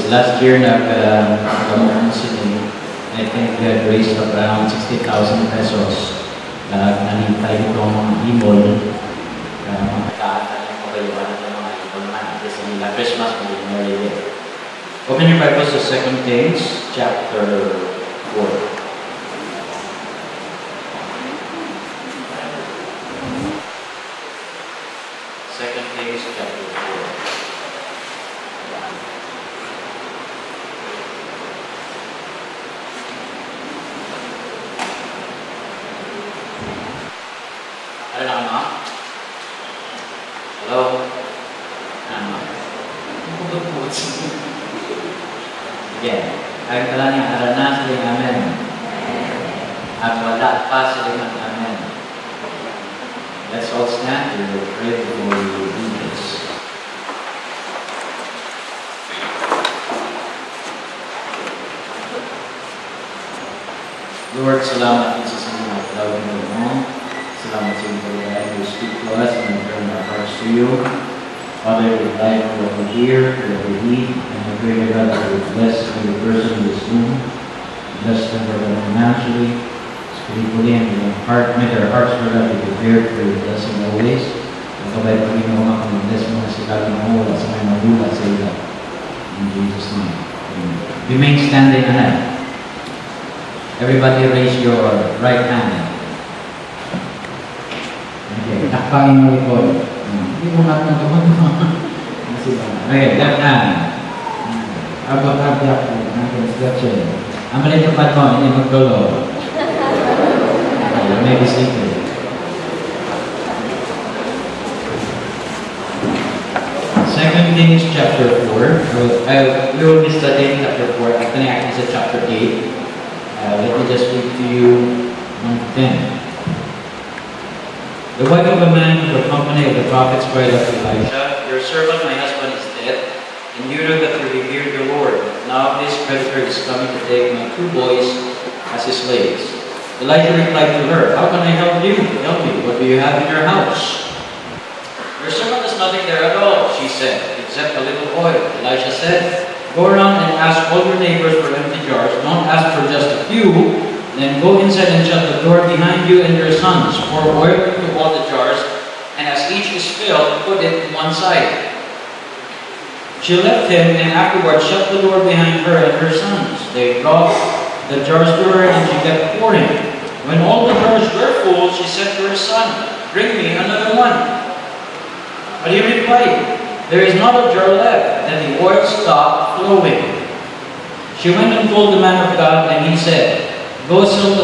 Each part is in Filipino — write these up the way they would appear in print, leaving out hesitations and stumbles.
last year nag-promote sila. I think we had raised around 60,000 pesos. Nanintay itong mga imol. Mga kataan yung kabayuan ng mga imol man. Kasi nila Christmas, may Mary. Open your Bibles to 2 Kings, chapter 4. Chapter 4. Ada nak anak? Hello? Anak? Aku berbut. Yeah. Ang kala niya, ada na siling amen. At wala pa siling amen. Let's all stand. We will pray before we do this. Lord, salamat sa mga tawag mo. Salamat sa inyo that you speak to us and turn our hearts to you. Father, we like what we hear, what we read, and we pray God that you bless every person in this room. Bless them financially. Spiritually and in heart, make our hearts for God be prepared for your blessing always. Ang kabay Panginoon ang bless mo na sila ng wala sa may magulat sa ila. In Jesus' name. Amen. Remain standing ahead. Everybody raise your right hand. Okay, takpain mo likod. Hindi mo natin naman. Okay, left hand. Abak-abak po. Construction. Ang maliit na pad mo, hindi magdolo. You may be seated. 2 Kings chapter 4. We will be studying chapter 4. Actually, it's chapter 8. Let me just read to you 1:10. The wife of a man of the company of the prophets cried out to Elisha, "Your servant, my husband, is dead, and you know that we revered the Lord. Now this creditor is coming to take my 2 boys as his slaves." Elijah replied to her, "How can I help you? Tell me, what do you have in your house?" "Your servant has nothing there at all," she said, "except a little oil." Elisha said, "Go around and ask all your neighbors for empty jars. Don't ask for just a few. Then go inside and shut the door behind you and your sons. Pour oil into all the jars, and as each is filled, put it to one side." She left him and afterwards shut the door behind her and her sons. They brought the jars to her and she kept pouring. When all the jars were full, she said to her son, "Bring me another one." But he replied, "There is not a jar left." Then the oil stopped flowing. She went and told the man of God, and he said, "Go sell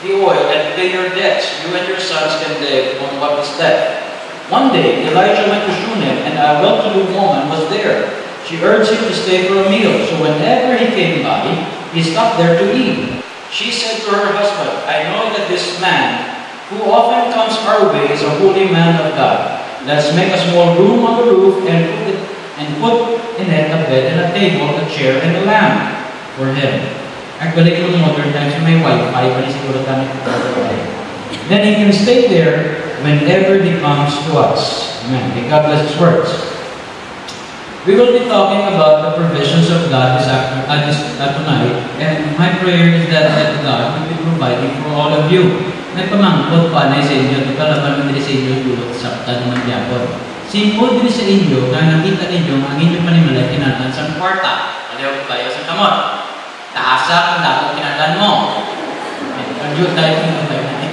the oil and pay your debts. You and your sons can live on what is left." One day, Elijah went to Shunem, and a well-to-do woman was there. She urged him to stay for a meal, so whenever he came by, he stopped there to eat. She said to her husband, "I know that this man, who often comes our way, is a holy man of God. Let's make a small room on the roof and put in it a bed and a table, a chair, and a lamp for him." Actually, in modern times, may Wi-Fi, but siguro kami then he can stay there whenever he comes to us. Amen. May God bless His words. We will be talking about the provisions of God tonight, and my prayer is that God will be providing for all of you. May pamangkot pa na sa inyo, di ba laban mo din sa inyo dulot sa tanong magyapon. Simple din sa inyo, na nakita ninyo ang inyong panimalay kinatan sa kwarta. Aliw ko kayo sa kamot. Taasa kung dapat kinatan mo. Pag-yun tayo kung tayo na eh.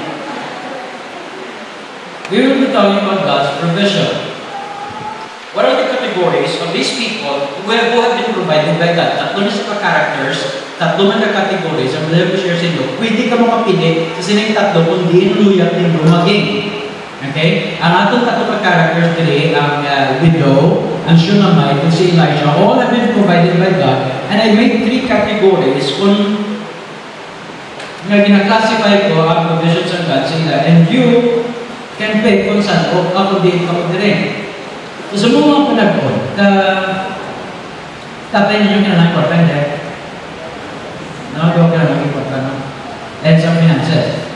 We will be talking about God's provision. What are the categories of these people who have been provided by God? Tatlo na sa characters, tatlo man na categories, ang level share sa inyo, pwede ka makapili sa sining tatlo kung di inuluyat din lumaging. Okay? Ang atong tatlo characters dili, ang widow, ang Shunammite, and si Elisha, all have been provided by God. And I made 3 categories kung gina-classify ko ang provisions of God sa ila, and you can pay kung saan o ako din ako din. So sa mga panahon, tatay ninyo kinalang kwarta, hindi? Nakagawa ka na ng kwarta, no? And sa finances.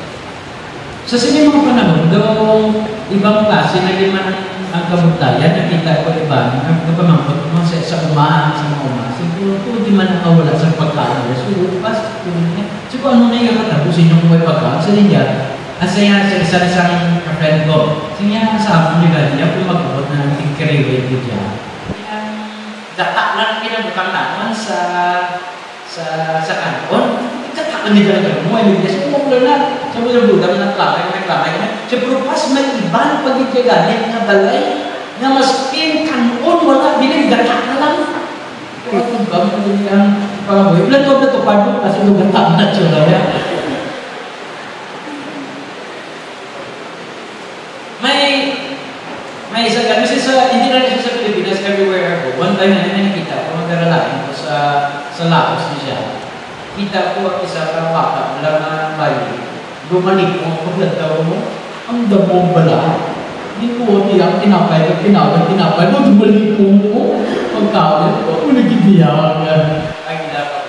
Sa mga panahon, doon ibang klase na liman ang kabutayan, nakita ko iba, ang kapamangkot mo sa umahan, sa mga umahan, siguro po, di muna yung katapusin yung buhay pagkang sa niya. Asaya sa isang friend ko. Siya sa hapon niya niya kung mag-abot na ng tingkariway ko dyan. Datak lang pinabukang naman sa kanton. Datak lang niya talaga mo. Ay, hindi siya umuklo na. Siya mo nabudang nagklamay na. Siya pero pas may iba na pagkikagalit na balay na mas kanon wala bilang datak na lang. Kaya kung ba mo ang pangaboy. Ilan ko na tupad mo kasi nung datak na siya. May isa kami hindi lang siya sa Pilipinas, everywhere ako. One time na nakita ko, magkaralain ko sa Laos niya. Kita ko ang isa pang bata, wala na bayi. Bumalik ko, paglantaw mo, ang damong bala. Hindi ko tiyang tinapay, tinapay mo, bumalik ko, pagkawin ko, nagigiyawag nga. Ang ginagawa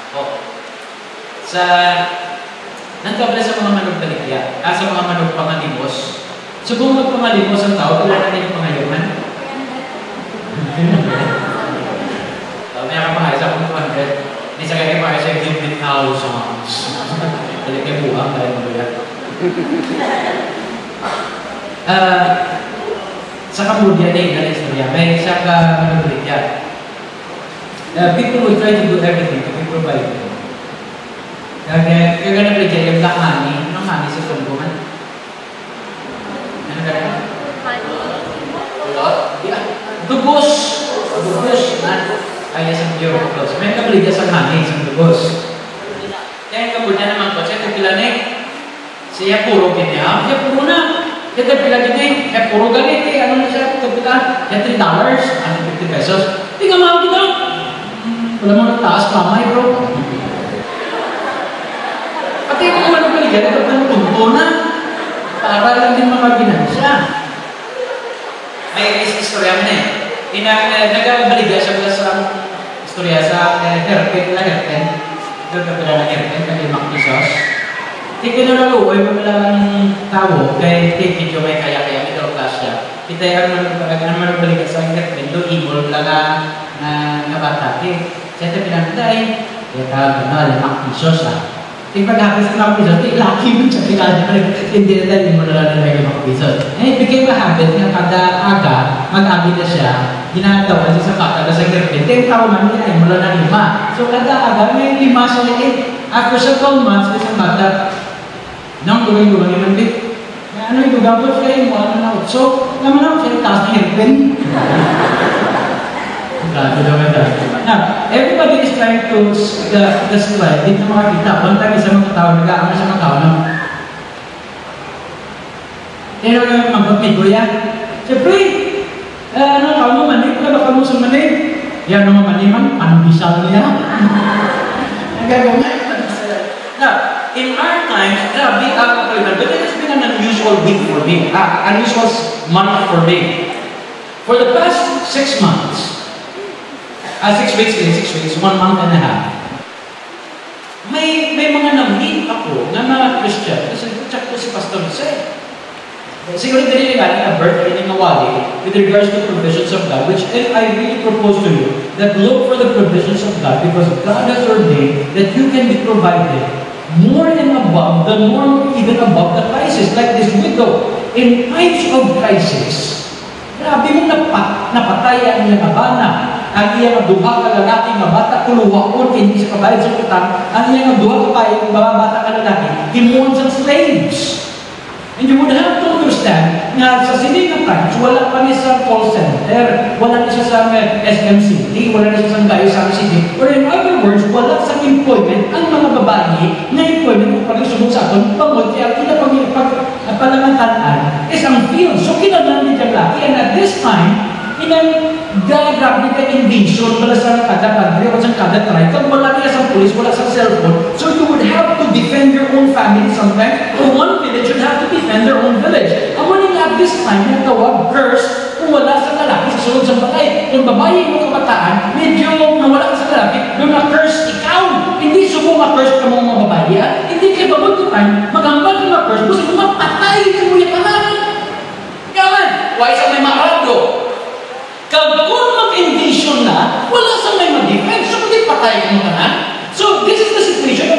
ko. Nagkabla sa mga manok balikya, sa mga manok pangalimos. So kung magpamalimos ang tao, kailan natin yung pangayuman? May kapangay sa kung 200, hindi sa kaya kapangay sa 50,000. Balik kayo buhang tayo mo yan. Sa Cambodia, na istorya, may isa ka manulit people will try to do everything to be provided. Kaya ganun rin dyan, yung lahani, anong hani sa tunggungan? Ano ganun? Dugos! Dugos na. Ay, isang pure close. May kabaligya sa hani, isang dugos. Kaya yung kabulya naman ko, siya tapilanik. Siya puro kanya. Siya puro na. Siya tapilanik eh. Siya puro ganit eh. Ano na siya? Tapila. Siya $3. Ano 50 pesos. Tingnan mo kita. Wala mo nagtaas kamay, bro. Pati yung mga kabaligya, ito pa tunto na. Para lang din mga ginansya. May istorya mo na eh. Nag-baligya siya sa istorya sa herpen na herpen. Doon ka pala na herpen, kaya makpisos. Hindi ko na naluoy, pagkalang tao, kaya video may kaya-kaya, middle class siya. Kita yung baligya sa herpen, doon imol lang na bata. Siya ito pinagday, kaya ka, makpisos Yung pag-habis ng mga pisos, laki mo siya pinagday. Hindi na dahil mo na lang ng mga pisos. Bigay mo habit na kada aga, mag-abit na siya, ginagawa siya sa bata sa girlfriend. 10 taon man niya, mula na 5. So kada aga, may 5 siya na After sa 12 months, isang bata, nang gawin-gawin naman din. Ano yung gagawin siya yung ano na 8. So, naman ako siya yung taas na girlfriend. Now, everybody is trying to the slide. Dito makakita. One time, isang mga tao, nag-aamal sa mga tao na pero yung magpapito yan. Siyempre, ano, tao mo mani, wala ba mo sa mani? Yan naman mani man, panbisal niya. Nagagawin. Now, in our times, but it has been an unusual week for me, unusual month for me. For the past 6 months, 6 weeks, 1 month and a half. May mga na-meet ako na mga Christian. Kasi check ko si Pastor Jose. Siguro din yung a birthday ng Awali with regards to provisions of God, which I really propose to you that look for the provisions of God because God has ordained that you can be provided more and above the norm, even above the crisis. Like this widow, in times of crisis, grabe mo napatay ang iyang abana. Ang iyang duha ka lalaki nga bata kuluwaon hindi sa kabayad sa utang. Ang iyang duha ka mga bata ka lalaki himuon sa slaves. And you would have to understand na sa sining times, wala pa niya sa call center, wala niya sa SMCT, wala niya sa Gayo sa City. Or in other words, wala sa employment ang mga babae na employment kung pag-isubog sa akin, pangod kaya panamantanan is ang field. So kinalan niya laki. And at this time, gagab ni ka invasion wala sa kada country, wala sa kada tribe, kag wala nila sa police, wala sa cellphone. So you would have to defend your own family sometimes. Or one village would have to defend their own village. Ang muli at this time, yung tawag, curse, kung wala sa lalaki, sa sunod sa balay. Kung babae mo kabataan, medyo nawala sa lalaki, doon na-curse ikaw. Hindi subo ma-curse ka mga babae. Hindi kayo babag time, magambal ka ma-curse, gusto mo mapatay ka mo yung anak. Kaman, why sa may marado? Kung mag-invasion na, wala sa may mag-defense. So, hindi patay mo na. So, this is the situation.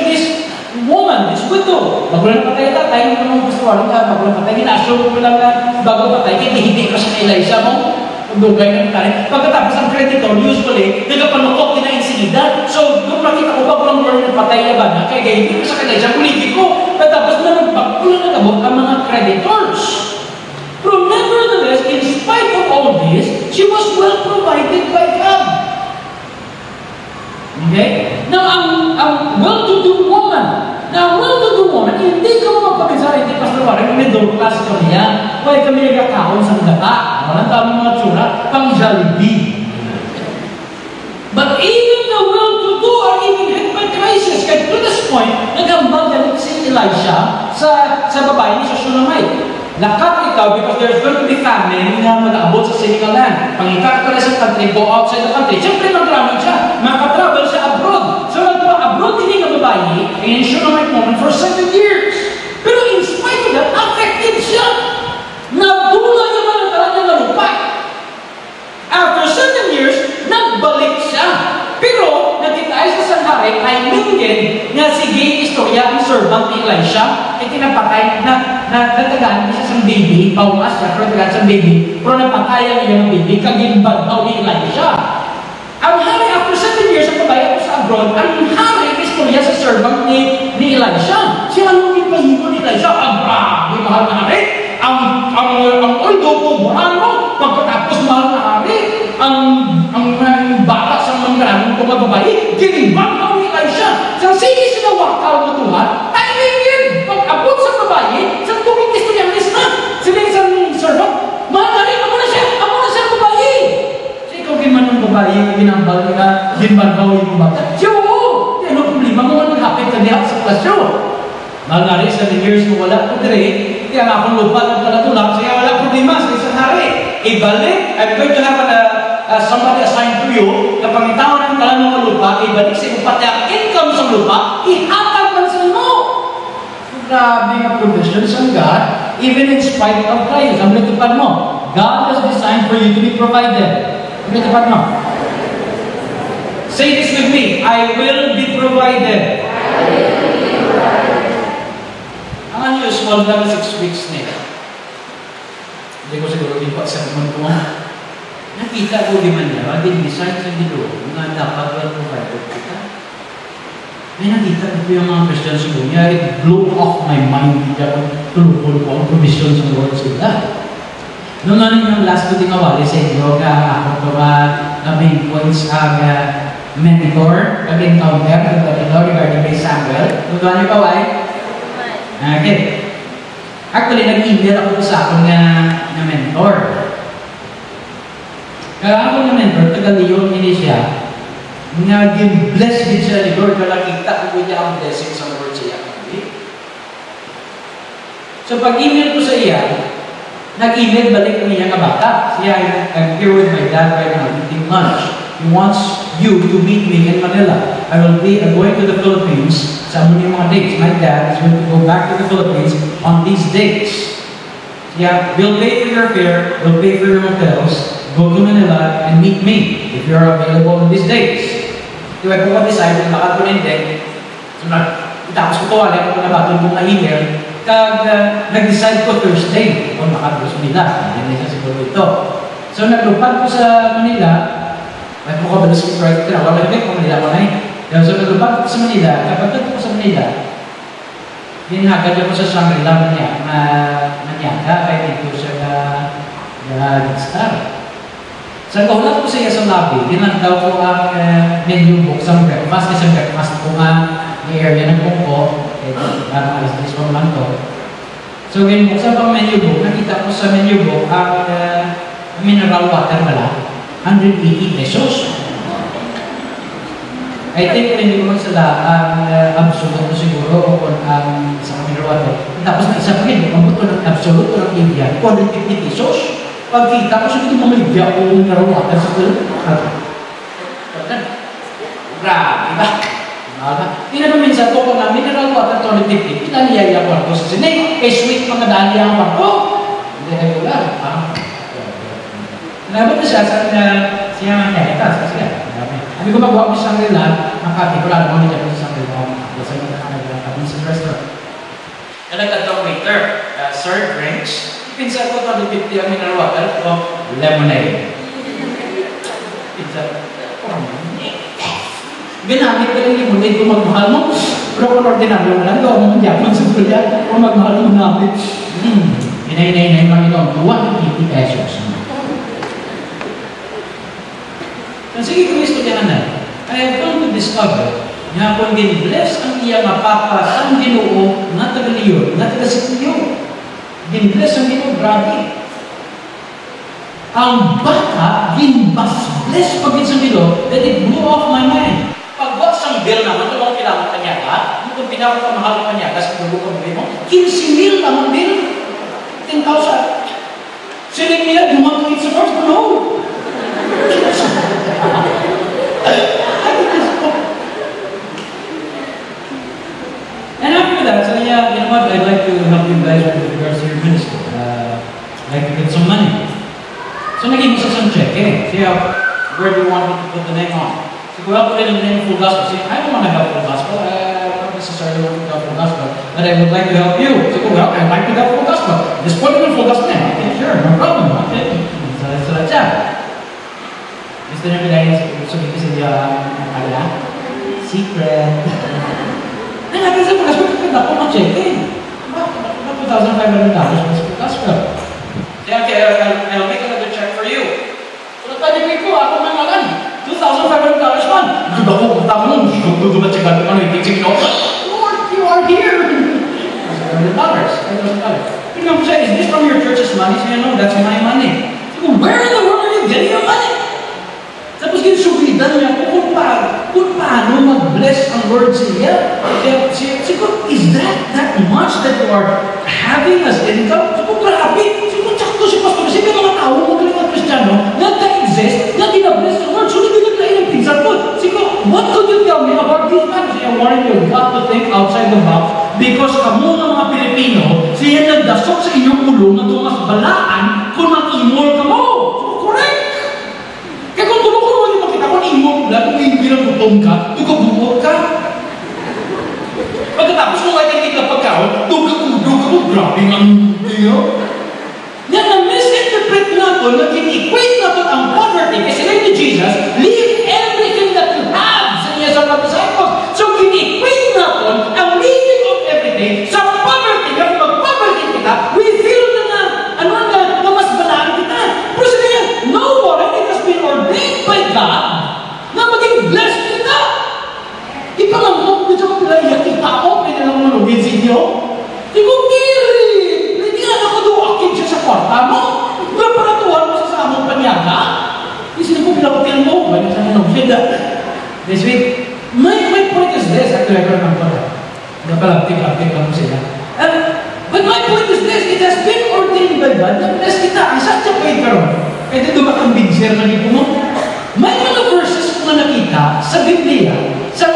woman, this widow. Bago lang patay na, tayo ng mga pastoral ka, bago lang patay, ina-assume ko lang na bago patay, hindi pa siya na Elisha mo. Dugay ng tayo. Pagkatapos ang creditor, usually, nagkapanukot din na insilidad. So, doon makita ko, bago lang wala ng patay na ba na, kaya hindi ko sa Elisha, politiko. Pagkatapos na nagbago lang nagabot ang mga creditors. But nevertheless, in spite of all this, she was well provided by God. Okay? Now, ang well-to-do woman, hindi ka magpapisa, hindi Pastor Warren, middle class kami yan. Why kami nagkakaon sa data? Walang tamang mga tsura, pang Jollibee. But even the well-to-do are even hit by crisis. Kaya to this point, nagambag galit si Elisha sa babae ni Shunammite. Lakat ikaw because there's going to be famine na mag-aabot sa single land. Pangikat ka na sa country, go outside the country. Siyempre mag-travel siya. Makatravel siya abroad. So nagpa-abroad din ang babae in Shunammite woman for 7 years. Pero in spite of that, affected siya. Nagdula niya ba ng talagang nalupa? After 7 years, nagbalik siya. Pero nakita ay sa sanghari, ay mingin nga si gay istorya ang servant ni Elisha ay tinapatay na natagaan siya sa baby, paumas siya, pero natagaan sa baby, pero napatayan niya ng baby, kagimbag daw ni Elisha. Ang hari, after 7 years, ang babae ako sa abroad, ang hari, istorya sa servant ni Elisha. Siya anong ipahimo ni Elisha? Ang grabe, mahal na hari. Ang oil dobo, buhan mo. Pagkatapos mahal na hari, ang bata sa mga maraming babae, ginimbang daw ni Elisha. Sa sige sinawakaw na Tuhan, timing yun. Pag-abot sa babae, sa tubig istorya ng isna, sila isang servant, mahal na rin, amo na siya babae. So ikaw giman ng babae, ginambal ka, ginbandaw yung bata. Siya, oo. Ano problema mo anong hapit ka niya sa klasyo? Mahal na rin, 7 years mo wala ko dire, kaya nga akong lupa ng palatulak, kaya wala problema sa isang hari. Ibalik, I'm going to have somebody assigned to you, na pangitawan ng kalan ng lupa, ibalik sa upat niya, income sa lupa, ihatag man sa mo. Grabe nga provisions ng God, even in spite of trials. Ang natupad mo, God has designed for you to be provided. Ang natupad mo. Say this with me, I will be provided. Ang unusual na 6 weeks nila. Hindi ko siguro din pa sa naman ko. Nakita ko di man niya, din-decide sa dito, na dapat well provided kita. May nakita ko yung mga Christian sa niya, it blew off my mind, hindi ako tulukol ko ang provision sa Lord sila. Noong ano yung last ko din awali sa inyo, ako ko na main points mentor, encounter, regarding kay Samuel. Kung ano yung kawai? Okay. Actually, nag-email ako sa akong na mentor. Kaya ako na mentor, taga-Leon, siya, nga bless din siya ni Lord, kaya nakita ko niya ang blessing sa Lord siya. So pag-email ko sa iya, nag-email balik kami niya kabata. Siya, I'm here with my dad right now, eating lunch. He wants you to meet me in Manila. I will be going to the Philippines sa mga dates. My dad is going to go back to the Philippines on these dates. Yeah, we'll pay for your fare, we'll pay for your hotels, go to Manila and meet me if you're available on these dates. Diba ko decide kung lakad ko na hindi. So, tapos ko tuwala ko na batong kong na-email. Nag-decide ko Thursday kung lakad ko sa Manila. Hindi na siguro ito. So, naglupad ko sa Manila. May po ko balas ko right na. Wala ko Manila ko na eh. So, naglupad ko sa Manila. Kapag ko sa Manila, hinagad ako sa Shangri-La Manyaga. Kaya dito siya nag-star. Sa kaulat ko siya sa lobby, dinandaw ko ang menu book sa breakfast. Kasi breakfast ko nga ni area ng Pongko. Parang alas 10 ko naman to. So, binuksan ko ang menu book. Nakita ko sa menu book ang mineral water pala. 180 pesos. I think hindi ko magsala ang absolute ko siguro o kung ang sa mineral water. Tapos na isa pa rin, ang buto ng absolute o ng India, 250 pesos. Pagkita ko, sabi ko maligya ko yung mineral water sa tulad. Grabe ba? Hindi naman minsan ko kung na mineral water 250, pinaliyaya ko ako sa sinig. Sweet mga dali ang ako. Hindi regular. Nabi ko siya sa siya nga niya, ito, sige. Sabi ko magawa ko sa Shangri-La, makati ko lang naman niya sa Shangri-La. Kasi mga nakakabin sa restaurant. Nagkatong waiter, sir, drinks. Pinsa ko ito, 50 ang mineral water o lemonade. Pinsa, ginamit ka ng lemonade kung magmahal mo. Pero kung ordinaryo mo lang, gawa mo magyapon sa tulad kung magmahal mo namin. Inay lang ito, 250 pesos. Sige kung istudyahan na, I have come to discover nga kung din-bless ang iya mapapa ang Ginoo na taga-liyon, na taga-sitliyo. Din-bless ang Ginoo, grabe. Ang bata, ginbas-bless pag sa Ginoo, that it blew off my mind. Pag-what's ang bill naman, ito mga kailangan kanyaga, itong pinapamahal ng kanyaga sa dugo ng mo, 15,000 naman bill. 10,000. Siling nila, do you want to eat some first? No. And after that, so yeah, you know what, I'd like to help you guys with regards to your ministry. I'd like to get some money. So naging isa some check, see where do you want me to put the name on? So go out put it in the name of Full Gospel. See, I don't want to help Full Gospel. Not necessarily want to help Full Gospel, but I would like to help you. So well, I'd like to help Full Gospel. Just put it in Full Gospel name. Okay, sure, no problem. Okay, so that's that. Gusto niyo bilangin sabihin sa niya akala? Secret. Natin sa Full Gospel, kaya ako mag-check $2,500 sa Gospel. Okay, I'll make another check for you. So, tadi ko, ako mangalan. $2,500 man. Good ako, utang mo. Gusto ba check ano yung tingin ko? Lord, you are here. $2,500. You know, say, is this from your church's money? Say, no, that's my money. So, where in the world are you getting your money? Tapos ginsubidan niya kung paano mag-bless ang Lord sa iya. Siguro, is that much that you are having as income? Siguro, grabe. Siguro, tsakto si Pastor. Sige, mga tao, magaling ang Kristiyano, nagka-exist, na ginabless ang Lord. So, hindi nagkain ang pinsan po. Siguro, what could you tell me about these matters? I warn you, you've got to think outside the box because kamo ng mga Pilipino, siya nagdasok sa inyong ulo na tumas balaan kung mag-imol ka mo. So, correct. Kaya kung tulungan mo yung makita ko, imol mo lang, kung ibilang gutom ka, tugabubot ka. Pagkatapos kung ay kikita pagkaon, tugabubot mo, grabe nga niyo. Yan na misinterpret natin, na in-equate natin ang poverty, kasi like ni Jesus, leave everything that you have sa niya sa mga disciples. So, in-equate natin ang leaving of everything sa poverty. Kapag mag-poverty kita, we feel na mas balaan kita. Pero sabi niya, no more, it has been ordained by God na maging blessed kita. Ipangamot ko sa kapilaya, kita ako, may nalang manugin sa inyo. Di ko kiri. Hindi nga nakaduakin siya sa kwarta mo. Naparatuhan mo sa among panyaga. Isip ko, pinakutin mo. Balik sa manugin. This week, my point is this. Actually, I don't know. Napalantik lang mo sila. But my point is this, it has been ordained by God na bless kita. Ang sakya pa yung karoon. Pwede dumakang bigser na dito mo. May mga verses ko na nakita sa Biblia sa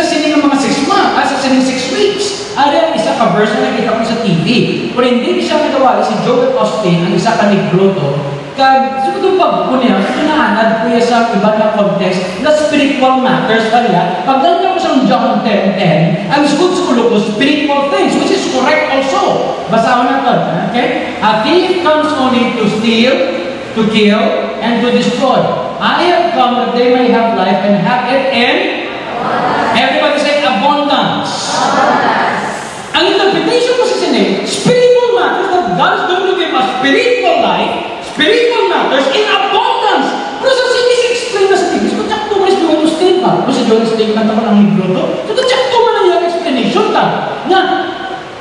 sining ng mga 6 months, sa sining 6 weeks. Ari ang isa ka verse na nakita ko sa TV. Kung hindi siya nagawali si Joel Osteen, ang isa ka Negloto, kag siguro pag niya, kinahanad ko sa iba na context na spiritual matters kaya. Pag ganyan ko sa John 10:10, ang siguro ko spiritual things, which is correct also. Basahan natin, okay? A thief comes only to steal, to kill, and to destroy. I have come that they may have life and have it in everybody say abundance. Ang interpretation ko sa sinig, spiritual matters that God is going to give us spiritual life, spiritual matters in abundance. Pero sa sinig explain na sa tigis, kung tsak to mas Joel Osteen pa, kung si Joel Osteen na naman ang Negloto, so kung tsak to man ang yung explanation ta, na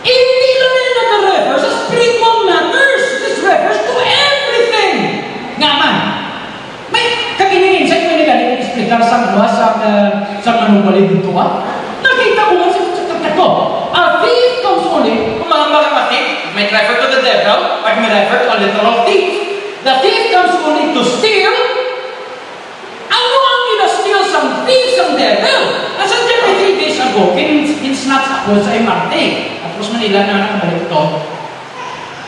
hindi lang nila nag-refer sa spiritual matters. This refers to everything. Nga man, may kakiningin sa inyo nila explicar sa manuwalid dito ka. Nakita ko man sa ko. A thief comes only, kung mga thief, may refer to the devil, but may refer to a literal thief. The thief comes only to steal. Ano ang ina-steal sa thief, sa devil? At sa 3 days ago, kinsnatch ako sa MRT. At Tapos Manila na nakabalik ito.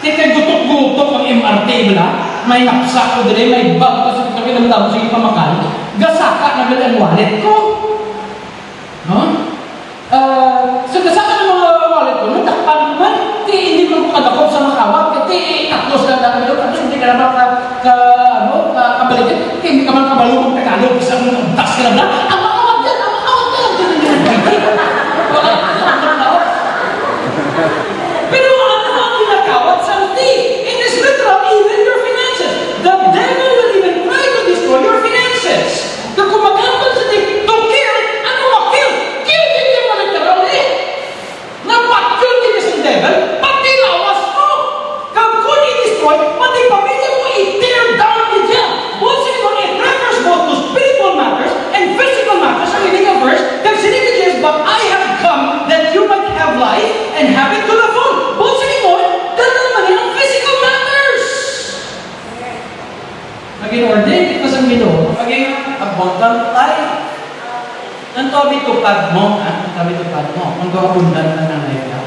Kaya gutok-gutok ang MRT bala. May napsa ko dali, may bag kasi ito kinamdam sige pamakal. Gasaka na bala ang wallet ko. No? So gasaka ng mga makabalumang Tagalog, isang tas ka lang na, ang makawag yan, ang makawag yan. Wala ka na. Pero ano ang kinakawat sa hindi? It is literal, even your finances. The devil will even try to destroy your finances. Kung kumagambal sa di, to kill, ano ma-kill? Kill din yung mga literal eh. Napatyon din isang devil, pati lawas mo. Kung i-destroy, pati pamilya mo, i-tear down din yan. Once again, it refers both to spiritual matters and physical matters. Ang reading a verse, kasi sinabi Jesus, but I have come that you might have life and have it to the full. Once again, dala naman yan ang physical matters. Nag-in-ordain ito sa Ginoo, maging abundant life. Ang tabi tupad mo, ang tabi tupad mo, ang abundant na nanay ka.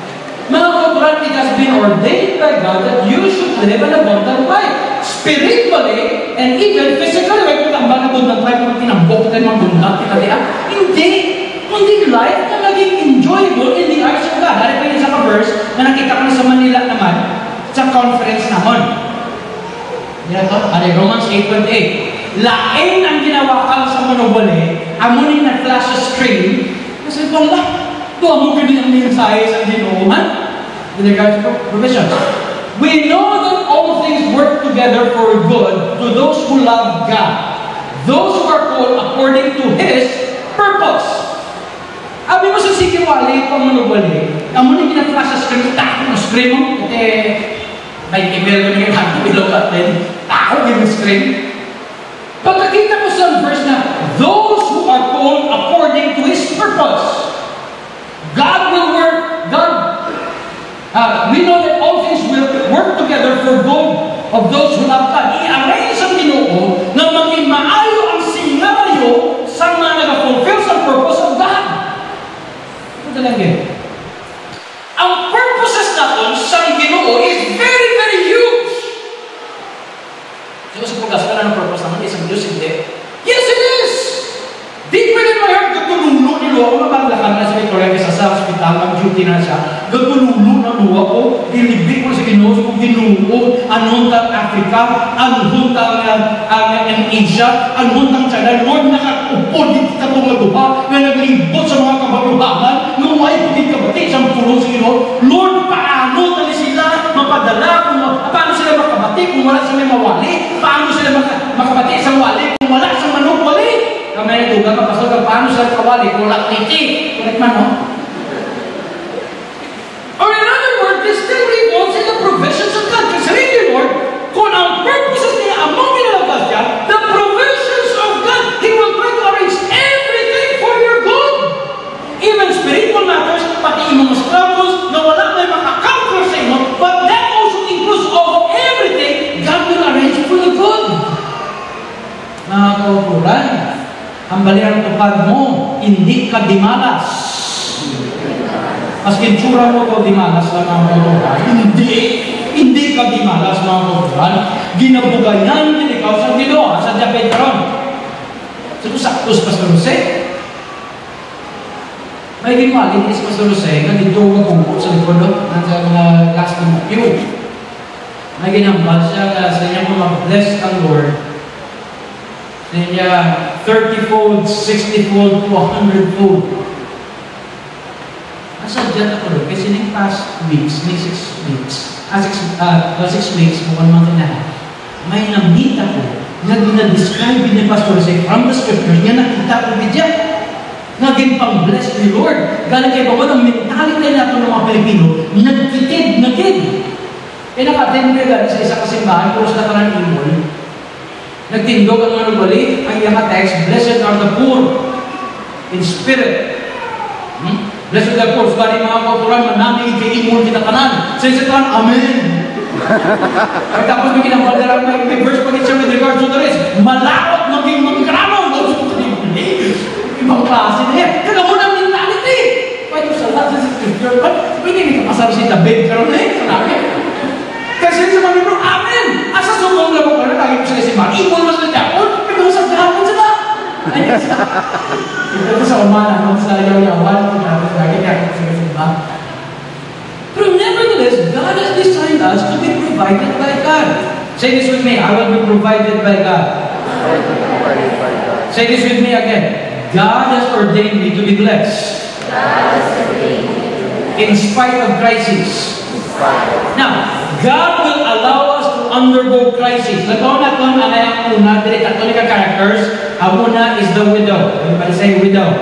Mga kautulan, it has been ordained by God that you should live an abundant life. Spiritually and even physically. Huwag tambang abundant life, kung tinambok tayo mga abundant, hindi. Kundi life na maging enjoyable in the eyes of God. Hari pa yun sa verse na nakita ko sa Manila naman, sa conference naman. Yan ito, Romans 8:28. Lain ang ginawakan sa manubali, amunin na flash screen, kasi wala. Ito ang ganyan ang mensahe sa Ginoo, with regards to provisions. We know that all things work together for good to those who love God, those who are called according to His purpose. Abi mo sa sikiwali, kung manubali, amunin gina-flash sa screen, tako ng screen mo, may email ko niya, hanggang below natin, tako yung screen. Pagkakita ko sa verse na, those who are called according to His purpose, God will work, we know that all things will work together for good of those who love God. I-arrange ang Ginoo na maging maayo ang senaryo sa mga nag-fulfill sa purpose of God. Ito talaga yun. Ang purposes natin sa Ginoo is very, very huge. Sino sa pagkas ka na ng purpose naman, isang Diyos, hindi? Yes, it is! Deeper in my heart, gagululo ni Lua. Kung mabaglakan na sa Victoria kaysa sa hospital, mag-duty na siya, gagululo na Lua ko, ilibig ko sa Ginoo, kung ginuo, anuntang Africa, anuntang Asia, anuntang China, Lord, nakakupod, di kita tumaduha, na naglibot sa mga kabaluhangan, ngumay ko di kabati, isang tulong sa Ginoo, Lord, paano tali sila mapadala, paano sila makabati kung wala sila mawali, paano sila makabati isang wali, kung wala isang manok wali, kamay duga ka pasal ka paano sa kawali kung wala kliti. Correct man, no? Or in other words, this still revolves in the provisions of God. Kasi rin Lord, kung ang purposes niya among ginalabas niya, the provisions of God, He will try to arrange everything for your good. Even spiritual matters, pati imong struggles, na wala may makacounter sa inyo, but that also includes of everything, God will arrange for the good. Mga kautulan, ang baliang tupad mo, hindi ka dimalas. Mas kintsura mo ko dimalas na mga kautulan. Hindi ka dimalas mga kautulan. Ginabugayan din ikaw sa Ginoo, sa David karon. So, saktos Pastor Jose. May ginwali ni Pastor Jose, na dito magkumpot sa likod ng last ng pew. May ginambal siya sa inyo kung mag-bless ang Lord. Niya 30-fold, 60-fold, to 100-fold. Nasa dyan ako rin, kasi yung past weeks, may 6 weeks, 6 weeks, 1 month and a half, may namita ko, na dinadescribe ni Pastor say, from the scriptures, niya nakita ko bidya, naging pang-bless ni Lord. Galing kayo ba, ang mentality natin ng mga Pilipino, nagkitid. Kaya nakatin mo yung sa isa kasimbahan, kung sa nakarang imol, nagtindog ang manubali, ang iyang text, blessed are the poor in spirit. Blessed are the poor. Bari mga kauturan, manaming ikimul kita kanan. Sa isa kanan, Amen. At tapos may kinambaldaran, may verse pa siya with regards to the rest. Malawat maging magkaramang. Ibang klase na yan. Kaya mo ng mentality. Pwede sa lahat sa scripture. Pwede hindi ka masarap si David. Pero na sanabi. Kasi sa mga libro, Amen! Asa sumong lang ko na, lagi ko sila si Mark. Ipon mo sila tapon, pero sa gahapon sila. Ito sa umana, sa yaw-yawan, lagi niya sila si Mark. Pero nevertheless, God has designed us to be provided by God. Say this with me, I will be provided by God. Say this with me again. God has ordained me to be blessed. In spite of crisis. Now, God will allow us to undergo crisis. Nataon natin ang ayang una, dili Catholic characters. Ang una is the widow. Everybody say widow.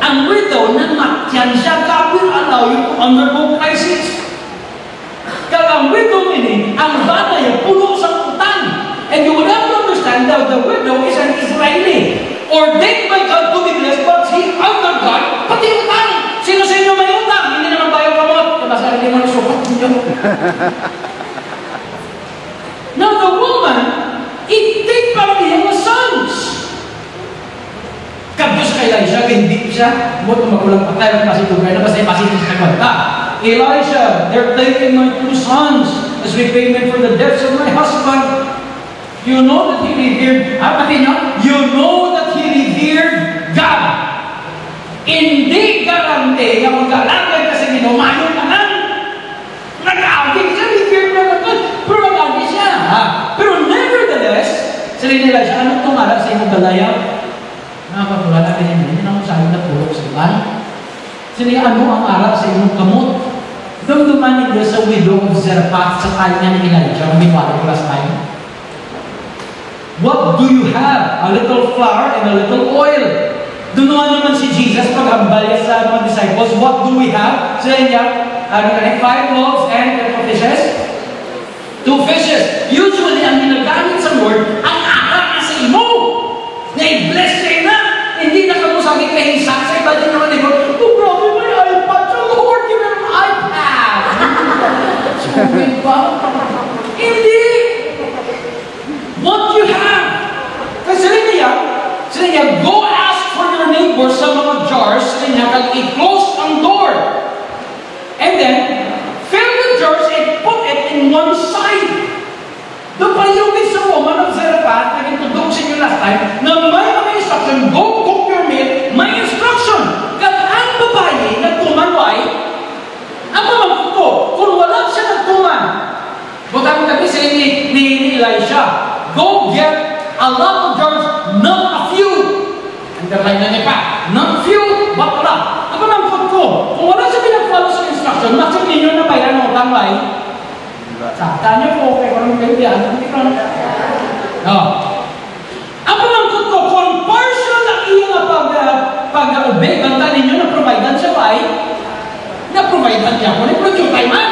Ang widow, na matyan siya, God will allow you to undergo crisis. Kaya ang widow ini, ang bata niya, puno sa utang. And you would have to understand that the widow is an Israeli. Ordained by God to be blessed, but he under God, pati utang. Sino sa inyo may utang? Hindi naman bayo kamot. Kabasa rin mo nasukat ninyo. Now the woman, itik pa rin yung sons. Kabdos kay Elisha, hindi siya. Buto magulang patay at masitugay na basta masitin sa kanta. Elisha, they're taking my 2 sons as repayment for the deaths of my husband. You know that he revered, you know that he revered God. Hindi garante na mag-alagay ka sa ginumayon ka nang nag-aagay siya, revered na God. Pero nag-aagay siya. Pero nevertheless, sila nila siya, anong tumara sa imong galaya? Nakapagulala ka niya, hindi na masabi na pulok sa iban. Sila ano ang ara sa imong kamot? Dumduman nila sa widow of Zarephath sa kanya ni Elijah, may wala ko last time. What do you have? A little flour and a little oil. Doon naman si Jesus pag-ambal sa mga disciples. What do we have? Sila niya, 5 loaves and 2 fishes? 2 fishes. Usually, ang ginagamit sa Lord, ang arak na sa imo. Na-bless kayo na. Hindi na ka mo sabi kayo sa iba din naman ito. Oh, brother, may iPad. So, Lord, give me an iPad. Sumit ba? Hindi. What you have? Kasi sila niya, go ask for your neighbor sa mga jars, sila niya, kag i-close ang door. And then, fill the jars and put it in one side. Doon pa yung sa woman of Zarephath, nagintudok sa inyo last time, na may mga instruction, go cook your meal, may instruction. Kag ang babae, nagtumanway, ang mamangkot ko, kung wala siya nagtuman, butang kami sa ni Elisha, go get a lot of jars, not a few. Underline na niya pa. Not few, but wala. Ako nangkot ko, kung wala siya pinag-follow sa instruction, maksud ninyo na bayaran ng utang ba? Sakta niyo po, kaya kung kayo diyan, hindi ko na. Ako nangkot ko, kung partial na iyong pag-obey, banta ninyo na providean siya ba? Na-providean niya ko, pero jutay man.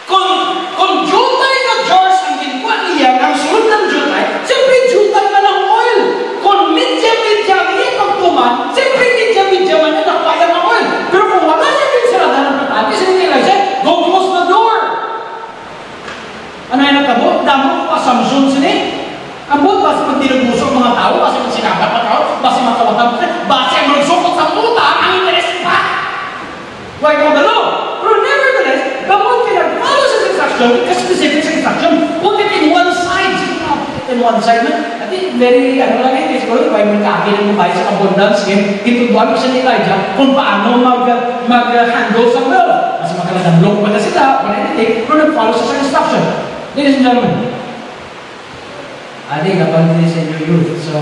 Kung jutay na jars ang ginkuha niya, ang sunod ng jutay, siyempre jutay na ng oil. Kung medya-medya niya pagtuman, siyempre medya-medya man na nakuha ng oil. Pero kung wala niya pinsarada ng pataan, kasi nila siya, go close the door. Ano yung natabo? Damo ko assumption sila. Ang buot, basi pag tinagusok mga tao, basi pag sinabat pa tao, basi matawatan pa, basi ang magsukot sa puta, ang interes pa. Why go the law? Pero nevertheless, gamot kayo follow sa instruction, specific sa instruction, put it in one side. Put it in one side. I think very, lang yun, siguro, may magkakilin mo tayo sa abundance, tintubuan ko sa ni Elijah kung paano mag-handle sa well. Mas magandang look pa na sila, pero nag-follow sa instruction. Ladies and gentlemen, adik, kapag din sa inyo youth, so,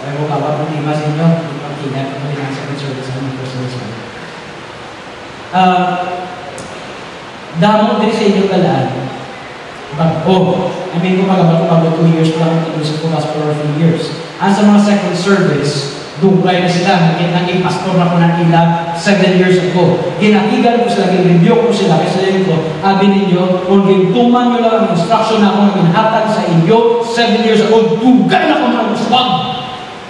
ay mo kawag ng iba sa inyo, pag-ingat mo din sa concern sa mga personal sa inyo. Damo din sa inyo kalaan. I mean, kung mag 2 years lang, ito ko for a few years. Ang sa mga second service, dugay na sila, naging pastor na ko ng ila 7 years ago. Ginakigan ko sila, gin-review ko sila, kasi sabihin ko, abi ninyo, kung gintuman nyo lang ang instruction na ako naging-hatag sa inyo 7 years ago, dugay na ko ng uswag.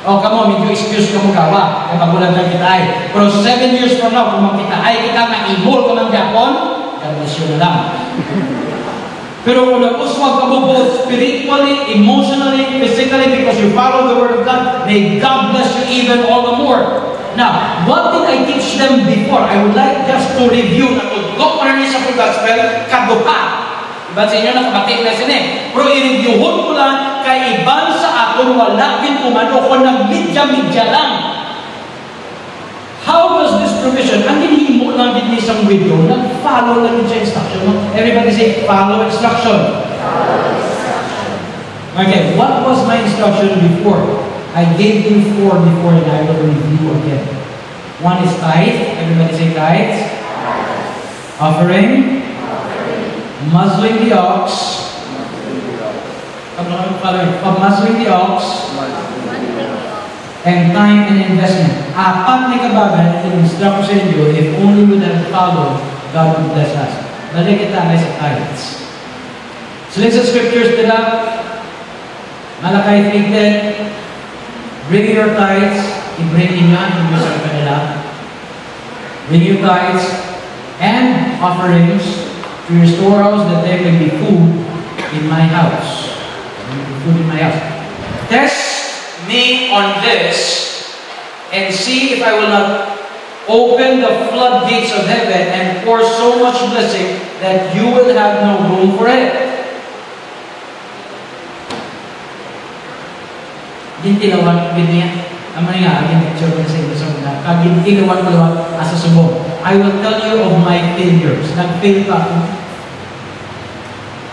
Kamo, medyo excuse ka mo gawa, kaya magulang ka kita ay. Pero 7 years from now, kung makita ay kita na-imol ko ng Japon, gandasyon na lang. Pero kung nag-uswag ka mo both spiritually, emotionally, physically, because you follow the Word of God, may God bless you even all the more. Now, what did I teach them before? I would like just to review na kung ko na niya sa gospel, kaduha. Iban sa inyo, nakabatik na sila. Pero i-reviewon ko lang, kay iban sa aton, wala din kumano kung nag-midya-midya lang. How was this provision? Ang hinihimo lang din isang video, nag-follow lang din siya instruction. Everybody say, follow instruction. Okay, what was my instruction before? I gave you 4 before and I will review again. One is tithe. Everybody say tithes. Offering. Muzzling the ox. Muzzling the ox. And time and investment. Apat na kabagan na in-instruct ko sa inyo, if only we would have followed, God would bless us. Balik kita na sa tithes. So let's sa scriptures nila. Malakay 3:10. Bring your tithes. I-bring niya, hindi sa kanila. Bring your tithes and offerings to your storehouse that there may be food in my house. There may be food in my house. Test me on this and see if I will not open the floodgates of heaven and pour so much blessing that you will have no room for it. Gintilawan niya. Ang mga nga, lecture ko sa inyo sa mga. Gintilawan ko lang asa subong. I will tell you of my failures. Nag-fail pa ako.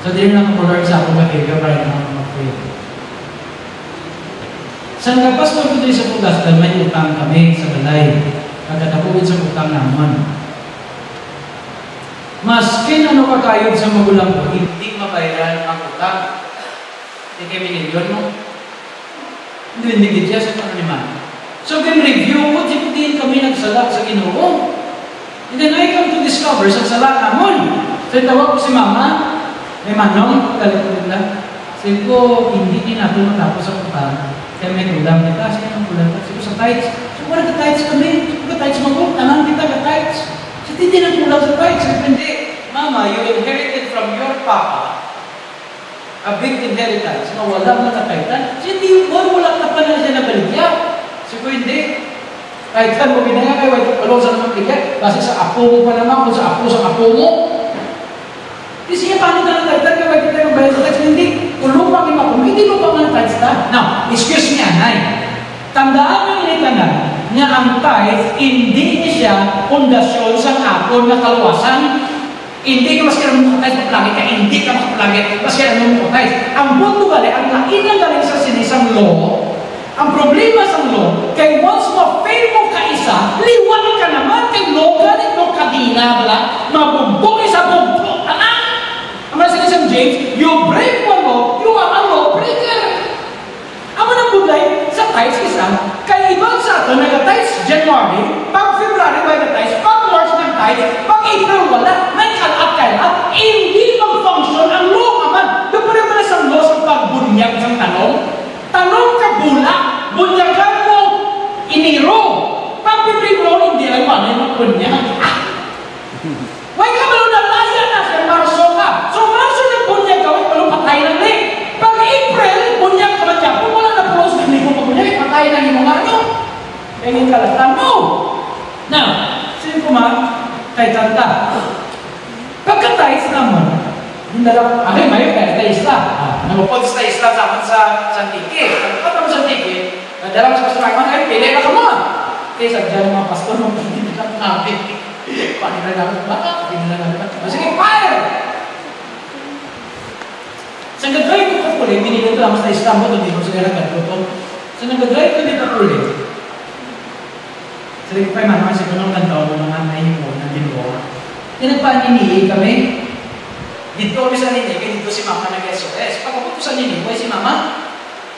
So, din lang ako learn sa akong failure para na ako mag-fail. Sa nagpasto ko din sa Pugastal, may utang kami sa balay. Pagkatapugin sa utang naman. Maskin ano kakayod sa magulang ko, hindi mabayaran ang utang. Hindi kami milyon mo. Hindi siya sa panganiman. So, when review ko, din kami nagsala sa Ginoo. And then I come to discover sa sala namon. So, tawag ko si Mama, may manong, galit ko nila. Sabi ko, hindi din natin matapos ang utang. Kaya may kulang kita. Sige ang kulang kita. Sabi ko sa tithes. So, wala ka tithes kami. Sabi ko, tithes mo. Tanang kita ka tithes. So, hindi na kulang sa tithes. Sabi ko, hindi. Mama, you inherited from your papa a big inheritance na wala mo nakaitan. So, hindi wala ka pa na siya nabaligya. Sabi ko, hindi. Kaitan mo binaya kayo, walang sa naman bigyan. Kasi sa apo mo pa naman, kung sa apo mo. Kasi siya, paano ka nakaitan ka, wag kita yung bayad sa tax? Hindi. Kung lupa kayo ako, hindi lupa nga tax ta. Now, excuse me, anay. Tandaan mo yung na niya ang tithe, hindi siya pundasyon sa akon na kaluwasan. Hindi ka maski naman tithe maplagi ka, hindi ka maplagi, maski naman mo tithe. Ang buto gali, ang lain galing sa sinisang law, ang problema sa law, kay once ma-fail mo ka isa, liwan ka naman kay law, ganit mo kadina, bala, mabugbog isa bugbog, anak! Ang mga sinisang James, you break one law, you are a lawbreaker. Ang mga bulay, sa tithes isa, kay ibang sa ito, nag-tithes January, pag February, nag-tithes, pag March nag-tithes, pag April wala, may kalat, hindi mag-function ang law naman. Doon pa rin pala sa law sa pagbunyag ng tanong. Tanong ka bulak, bunyagan mo, iniro. Pag February, hindi ay manay magbunyag. Why ka ba na laya na sa Marso ka? So Marso nagbunyag ka, wala palong patay ng leg. Pag April, bunyag ka man dyan. Kung wala na pulos, hindi mo pabunyag, patay na yung mga ano. Kaya yung kalatan mo. Now, sino ko kay tanda. Pagka-tithes naman, hindi lang, may kaya isla. Nangupod sa isla sa Santike. Pagkatapos sa Santike, nadalang sa pastor, ay, pili na ka mo. Kaya sa dyan mga pastor, hindi na namin. Paano na namin ba? Hindi na namin ba? Sige, fire! Sa nag-drive ko kapuli, binili ko lang sa Istanbul, hindi ko sa nagagad ko. Sa nag-drive ko dito kapuli, sabi ko pa naman sa kanong kantaw ng mga nahipo na Ginoo. Tinagpaninihi kami. Dito kami sa nini, kaya dito si Mama nag-SOS. Pagkapot ko sa nini, kaya si Mama.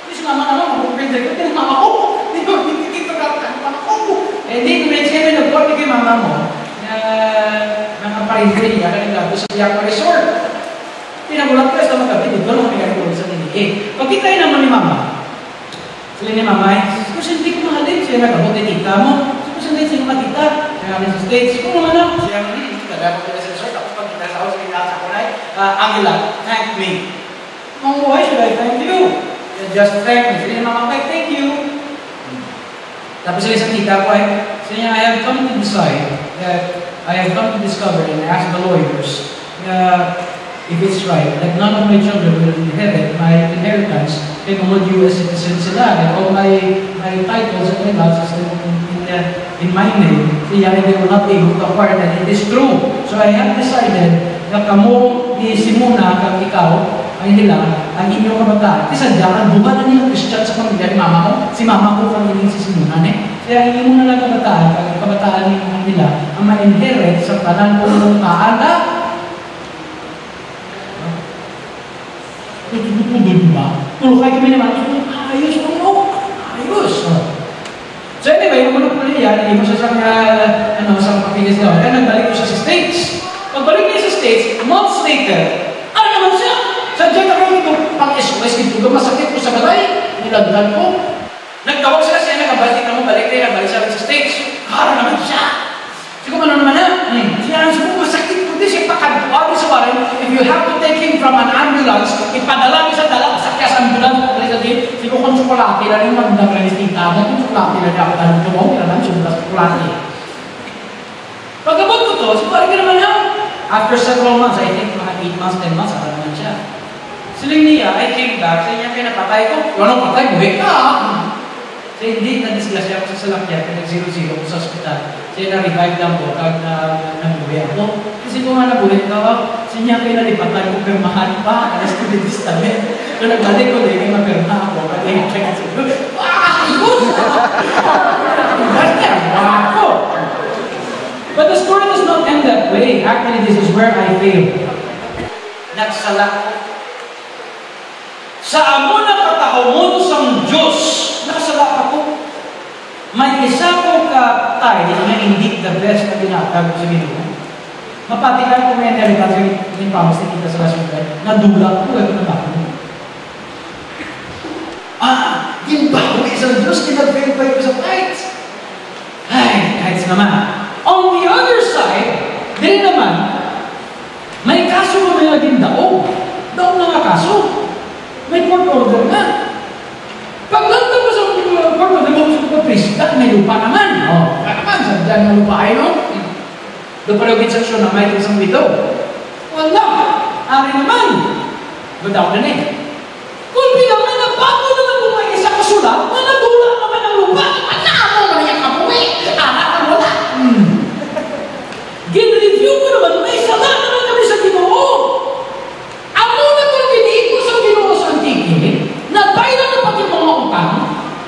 Kaya si Mama naman, magpuprinter ko. Kaya Mama ko, hindi ko kakakpan ako. Eh, hindi ko kami nag-report kay Mama mo na mga parinter niya ka naglago sa Diaco Resort. Pinagulang ko sa magabi, dito lang kami nag-report sa nini. Pagkitayin naman ni Mama, sila ni Mama, kasi hindi ko mahalin siya nag-abot ni tita mo. Kasi hindi siya matita. Kaya kami sa States, kung naman ako, siya hindi nag-abot ko sa resort. Tapos pag kita sa house, kita sa kunay, Angela, thank me. Mom, why should I thank you? Just thank me. Sila ni Mama, thank you. Tapos sila sa tita ko, sila niya, I have come to decide that I have come to discover and ask the lawyers if it's right, that none of my children will inherit my inheritance kay mga US citizens sila. And all my titles and my lots in my name, kaya they will not be able to acquire that. It is true. So I have decided na kamo ni Simona kang ikaw ay nila ang inyong kabataan. Kasi sadya, ang bunga na nilang Christian sa pamilya ni Mama mo. si mama ko kang ining sisimunan Kaya hindi mo na lang kabataan nila, ang ma-inherit sa tanan ko ng kaala. Tutulog ba? Tulukay kami naman, ayos. So anyway, yung monopoly yan, hindi mo siya sa papilis daw. Kaya nagbalik ko siya sa States. Pagbalik niya sa States, months later, ano naman siya? Sadya na kami ito, pang-SOS, ito masakit ko sa balay, nilagdan ko. Nagtawag sila siya, nagabalik na mo, balik siya sa States. Kara naman siya. Siguro ano naman na? Siya, siguro masakit ko din siya, pakadwari sa warin, if you have to take him from an ambulance, ipadala niya sa dala, sakya sa ambulance, siguro kung tsokolate na rin magdang ni tita, kung tsokolate na rin ako, dahil ito mo, kailangan tsokolate. Pagkabot ko to, siguro ka naman na, after several months, I think mga 8 months, 10 months, ako naman siya. Siling niya, I came back, sa niya, pinapatay ko, walang patay, buhay ka. So hindi, na-disgrasya ako sa salakyan, nag-0-0 ko sa ospital. So na-revive lang ko, kag nabuhay ako. Kasi kung nga nabuhay ka, siya kayo nalipatan ko, permahan pa, alas ko din testament. So nagbalik ko din, maperma ako, kag kaya siguro, But the story does not end that way. Actually, this is where I failed. Nagsala ko. Sa amo na katahumon sang Diyos, nakasala ako. May isa ko ka-tay na hindi the best na binatag sa Ginoo. Mapatikan ko may inheritance yung promise ni kita sa lasunod. Nadula ko, ito na ba? Yung bago isang Diyos, kinag-verify ko sa tithes. Ay, tithes naman. On the other side, din naman, may kaso ko may naging daog. Daog na nga kaso. May court order na. Paglantang mo sa court order, may lupa naman. Naman, sa dyan na lupa ay, no? Doon pala yung instruction na may isang widow. Wala. Ari naman. Badaw na eh. Kung naman, nabago naman kung may isa kasulat, manadula naman ang lupa. Ano naman yung kapuwi? Anak ang wala. Gin-review ko naman, may sala naman kami sa Ginoo. Amo na kung piniit ko sa Ginoo sa Antique, nabayran na pati mga utang,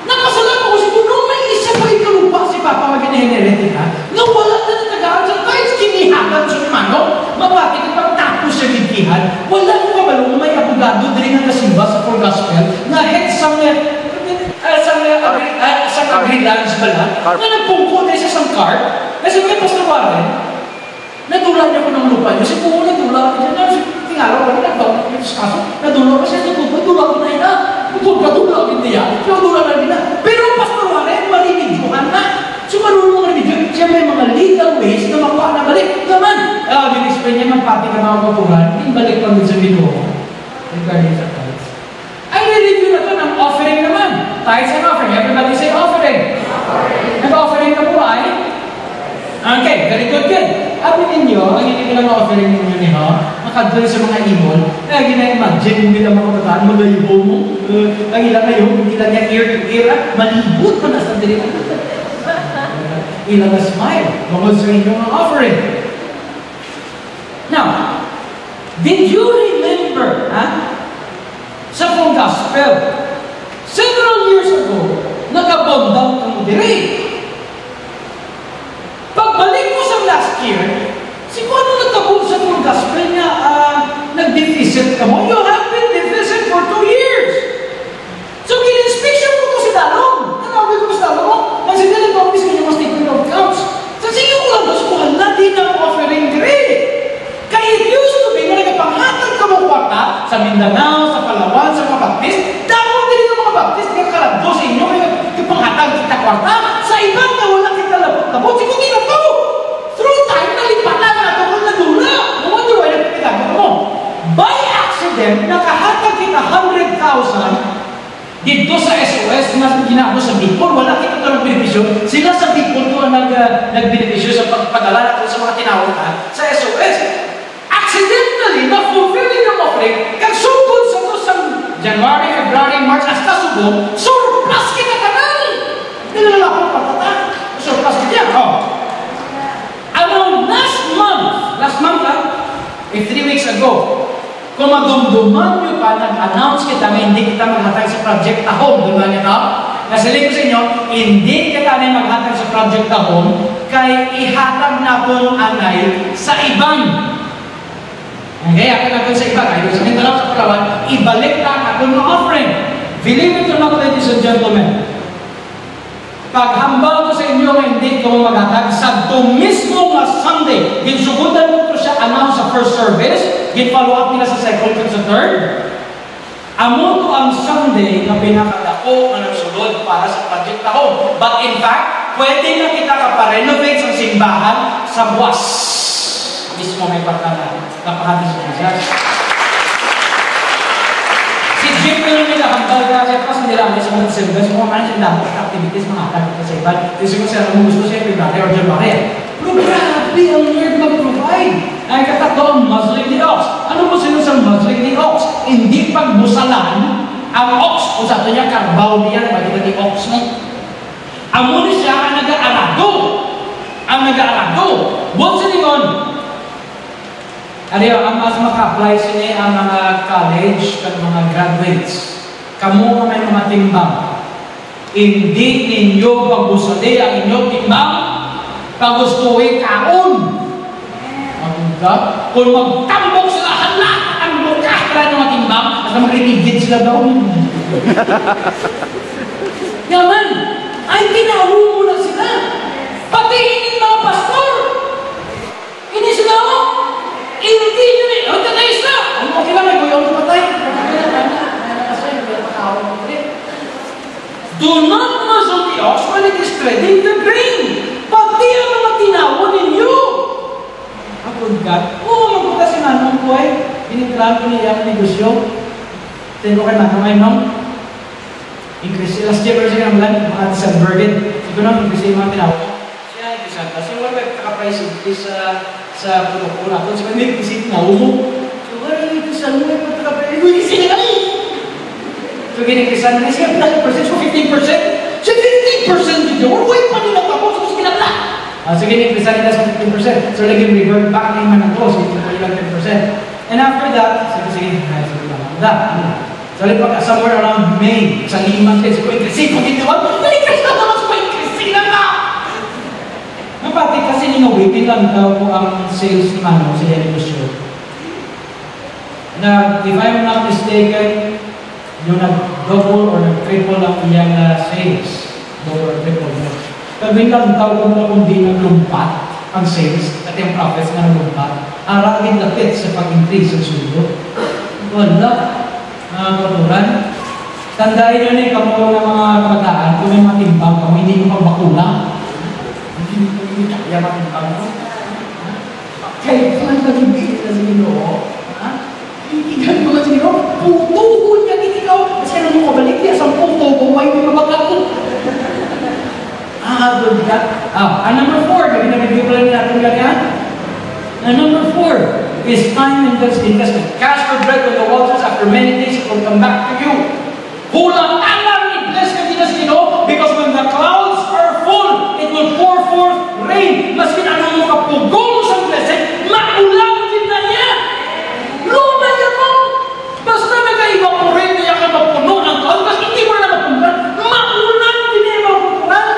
nakasalan ko siguro nung may isa pa ikalupa si Papa mag-inherit ka, nung wala na natagaan sa tithes, kinihagan sa mano, mapati ka pang tapos sa gigihan, wala mo kabalong may abogado din ang nasimba sa for gospel, na head sa agri-lands bala, na nagpungko na isa sang cart, kasi may Pastor Warren, nadula niya ko ng lupa niyo. Kasi kung nadula ko dyan, tingalaw ko na nagbawa ko sa kaso, nadula ko siya, nadula ko na ina. Nadula ko niya. Nadula na nila. Pero Pastor Warren, marinidyohan na. So marunong marinidyo, siya may mga legal ways na mapanabalik naman. Din-explain niya, magpati ka mga kapuran, balik pa din sa Ginoo. Regarding sa tithes. Ay, nireview na ito ng offering naman. Tithes and offering. Everybody say offering. Nag-offering ka po ay? Okay, very good. Abi ninyo, ang hindi lang offering ninyo niyo, makadali sa mga ibon, kaya gina-imagine mo nila mga kataan, magayibo mo, ang ilang ngayon, hindi lang yan ear to ear, malibot pa na sa dili. Ilang na smile, mga sa inyong offering. Now, did you remember, sa full gospel, several years ago, nag-abundant ang diri. Pagbalik ko sa last year, siguro nagkabul sa full gospel niya, nag-deficit ka mo. You have been deficit for 2 years. So, in-inspection ko si Dalong. Nanawag ko si Dalong. Nagsigalit ko sa kanyang statement of accounts. Sa siyo ko lang, gusto na di na offering grade. Kaya it used to be, na nagpanghatag ka mo kwarta sa Mindanao, sa Palawan, sa mga Baptist. Dahil din ng mga Baptist, kaya kalado sa inyo, yung panghatag kita kwarta. Sa ibang na wala kita labot-labot. Siguro di na to. Through time, nalipatan na ito kung nadula. No wonder why nagpapagano mo. By accident, nakahatag kita 100,000 dito sa SOS na ginagawa sa Bicol. Wala kita ito ng benepisyo. Sila sa Bicol ito ang nagbenepisyo sa pagpadala natin sa mga tinawag sa SOS. Accidentally, na-fulfilling ng offering, kagsugod sa ito sa January, February, March, hasta subo, surplus kita ka na. Nilalakot patata. Surplus kita. Around last month, 3 weeks ago, kung madumduman nyo pa, nag-announce kita na hindi kita maghatag sa Project Tahong, diba niya ka? Nasaling ko sa inyo, hindi ka tayo maghatag sa project tahon, kay ihatag na pong anay sa ibang. Okay, akin natin sa iba, kahit sa Mindanao, sa Palawan, ibalik na akong offering. Believe it or not, ladies and gentlemen, paghambal ko sa inyo na hindi ko maghatag, sa ito mismo nga Sunday, ginsugutan mo ko siya announce sa first service, gin-follow up nila sa second at sa third. Amo ko ang Sunday na pinakadako na nagsulod para sa project tahon. But in fact, pwede na kita kaparenovate sa simbahan sa buwas. Mismo may napakadis ko siya. Si Jim ko nila hambal kasi pas nila sa mga service, mga man siya dapat activities, mga activities sa iba. Kasi kung siya mo gusto siya, February or January. Pero grabe ang Lord mag-provide. Ay katataon, muzzling the ox. Ano mo sinusang muzzling the ox? Hindi pagbusalan ang ox. Kung sa ito niya, karbaw niya, pagkita the ox mo. Amo ni siya ang nag-aarado. Ang nag-aarado. Buwan sa lingon, ang mas maka-apply sila ang mga college at mga graduates. Kamu nga may mga timbang. Hindi ninyo pagusali ang inyong timbang, pagustuhin kaon. Maganda. Kung magtambok sila, hala, ang bukas ka ng mga timbang, at mag-renegade sila daw. Yaman, ay tinaho mo na sila. Pati hindi mga pastor. Hindi sila ako. Hindi nyo rin. Ang tatayos na. Ano mo kailangan? Kung yung patay. Do not muzzle the ox when it is treading the grain. Pati ang mga tinawa ninyo. Ako, God. Oo, magpunta si Manong ko eh. Pinitirahan ko niya ang negosyo. Tengo kay Manong ay Manong. Increase. Last year, pero siya naman, mga December. Ito na, increase yung mga tinawa. Siya, increase. Kasi wala kaka-price increase sa protocol natin. So, may visit na umo. So, wala yung ikisan mo, may pagkakapay. Uy, kasi na kami! So, ginikisan na siya, 10%, so 15%. So, 15% dito. Uy, panila pa po. So, sinabla. So, ginikisan nila sa 15%. So, laging revert back na yung manang so, hindi ko ilang 10%. And after that, sige, so, somewhere around May, sa 5 days, ko increase, kung hindi naman, increase na naman, so, increase na na! Pati kasi ninawipin lang daw po ang sales ni Manong sa negosyo. Na, if I'm not mistaken, yung nag-double or nag-triple ang iyang sales. Double or triple. Kami lang tawag na kung di naglumpat ang sales at yung profits na naglumpat. Aragin lapit sa pag-increase ng sundo. Wala. Mga katuran. Tandaan nyo ni kamo ng mga kabataan, kung may matimbang kamo, hindi mo magbakula. Kaya matimbang ko. Kaya kung nag-ibigit na sa Ginoo, itighan mo na sa Ginoo, putuhon niya ikaw. Kasi ano mo kabalik niya, sa puto ko, ay may mabagakot. Good God. And number 4, gabi na review pala natin ganyan. And number 4 is time investment. Cast your bread on the waters, after many days it will come back to you. Hulang alam ni bless ka din sa Ginoo, because when the clouds are full, it will pour forth rain. Maskin anong mo kapugong sa blessing, maulang din na niya. Luma yan mo. Basta nag-evaporate niya ka mapuno ng cloud, kasi hindi mo na napuntan, maulang din niya mapupunan.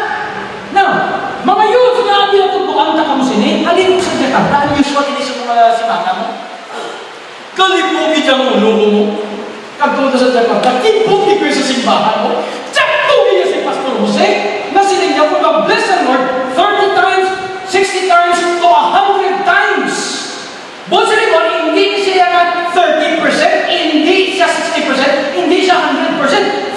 Now, mga youth na abi na tubuan ta kamo sini, alin mo sa Jakarta, usual ini sa mga simana mo. Kalipugi diyang ulo mo. Kagpunta sa Jakarta, kipugi ko sa simbahan mo. Tiyaktugi niya si Pastor Jose, na sinig niya kung mag-bless ang Lord 30 times, 60 times, to 100 times. Bonsa rin mo, hindi siya 30%, hindi siya 60%, hindi siya 100%.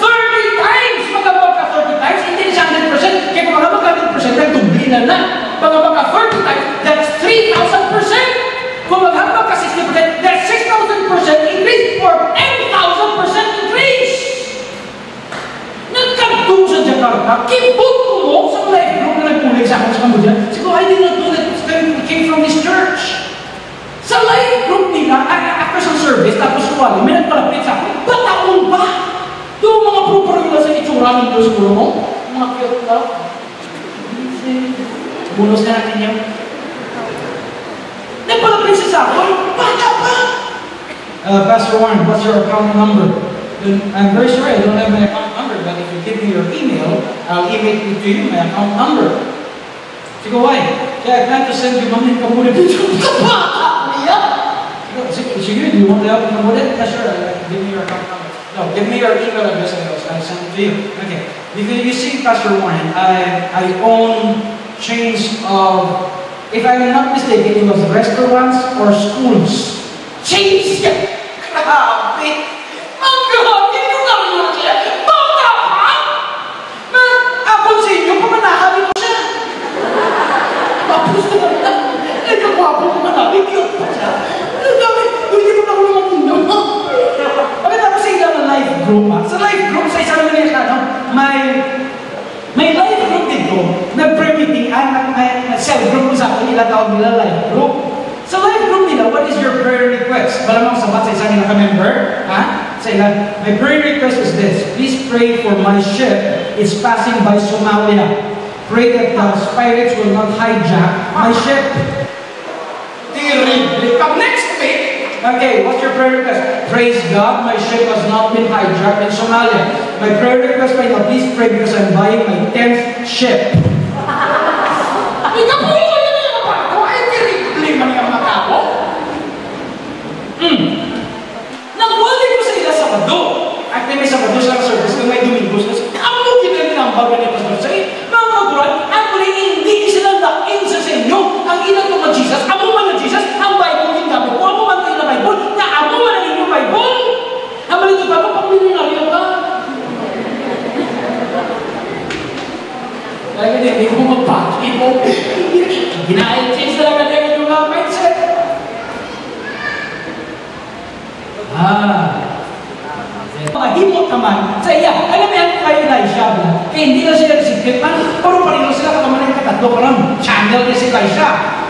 30 times! Magkabag ka 30 times, hindi siya 100%. Kaya kung magkabag ka 100%, nagdubli na na. Magkabag ka 30 times, that's 3,000%. Kung magkabag ka 60%, that's 6,000% increase or 10,000% increase. Nagkagtong sa Jakarta, kipot ko mo sa life group na nagpulig sa akin sa Cambodia. Siguro, I did not know that it came from this church. Sa life group nila, after sa service, tapos suwali, may nagpalapit sa akin, bataon ba? Doon mga proper sa itsura ng Diyos ko mo, mga cute na. Bunos na natin yan. Nagpalapit sa akin, bata pa! Pastor Warren, what's your account number? I'm very sorry, I don't have my account number, but if you give me your email, I'll email it to you, my account number. She go, why? Kaya I plan to send you money ka muna dito. Sige, do you want to help me with it? Yeah, sure, give me your account number. No, give me your email address and I'll send it to you. Okay. Because you see, Pastor Warren, I own chains of, if I'm not mistaken, it was restaurants or schools. Chains! Grabe! Ang grabe nyo naman siya! Baka pa! Ako sa inyo, pamanakami ko siya! Tapos naman na, nagkakwapo pamanakami, cute pa siya. Ang dami, hindi mo na ako naman mo. Okay, tapos sa ilang life group ha. Sa life group, sa isang naman yung may life group dito, nag-prayer meeting, cell group ko sa akin, ilatawag nila life group. Sa life group nila, what is your prayer request? Malamang sabat sa isang nila ka-member, ha? Sa ilan, my prayer request is this, please pray for my ship is passing by Somalia. Pray that the pirates will not hijack my ship. Come next week. Okay, what's your prayer request? Praise God, my ship has not been hijacked in Somalia. My prayer request right now, please pray because I'm buying my 10th ship. Nagwali ko sa ila Sabado. At may Sabado silang service kung may Domingos. Ang mungkin na tinambag na Pastor Say, mga kaguran, actually hindi sila laking sa inyo. Ang ilang ko Jesus, amo man na Jesus, ang Bible din gamit ko. Amo man kayo na Bible, na amo man ang inyong Bible. Ang malito pa, pagpapili na rin ka. Kaya hindi ko magpaki mo. Gina-change talaga tayo yung mindset. Mahimot naman sa iya. Alam mo yan kayo Elisha ba? Kaya hindi na sila recipient man. Pero parilo sila kataman ng katatlo ko lang. Channel niya si Elisha.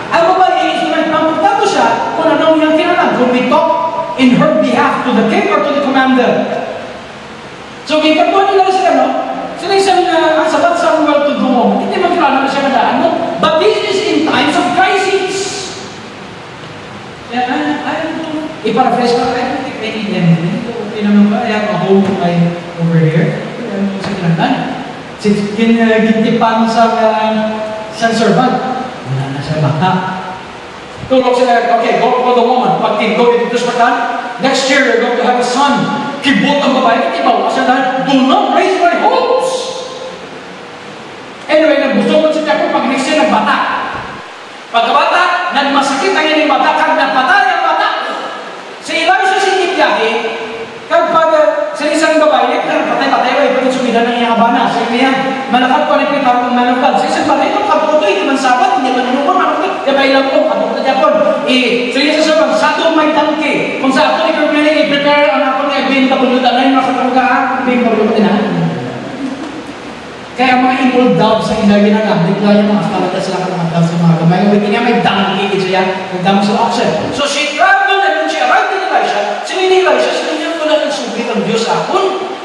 Alam mo ba yung instrument? Pagpunta ko siya kung anong yung kinalang. Kung we talk in her behalf to the king or to the commander. So, kipagpuan nila sila, no? Sila isang ang sabat sa well-to-do mo. Hindi magkano na siya madaan mo. But this is in times of crisis. I-paraphrase ko, I don't think I need anything. Okay naman ba? I have a home over here. Ano sa kinandan? Gintipan sa servant. Wala na siya baka. Tulog sila, okay, go for the woman. Pag go dito sa patan, next year you're going to have a son. Kibot ang babae, kitibaw. Kasi do not raise my hopes. Anyway, nagbusto mo siya kung pag next year nagbata. Pagkabata, nagmasakit ang inyong bata, kag napatay ang bata. Sa Elisha sinibiyahe, kapag sa isang babae, patay-patay, ay pagkat sumida ng iyang abana. Sa iyan, malakat pa rin pitawag ng manukad. Sa isang batay, ito, kabuto, hindi man sabat, hindi man inumon, manukad. Kaya bailang ko, kabuto na dyan. Sa iya sa sabang, sa ito may tangke. Kung sa ito, i-prepare ang ako na BMW, na yung makatanggaan, BMW na. Kaya mga involved daw sa ina ginagamit, kaya yung mga talaga sila katamantang sa mga gamay. Hindi niya may donkey, ito yan, nagdamo sa auction. So she traveled and she arrived in Elisha. Sinini Elisha, sinini ko na nagsubit ang Diyos akon.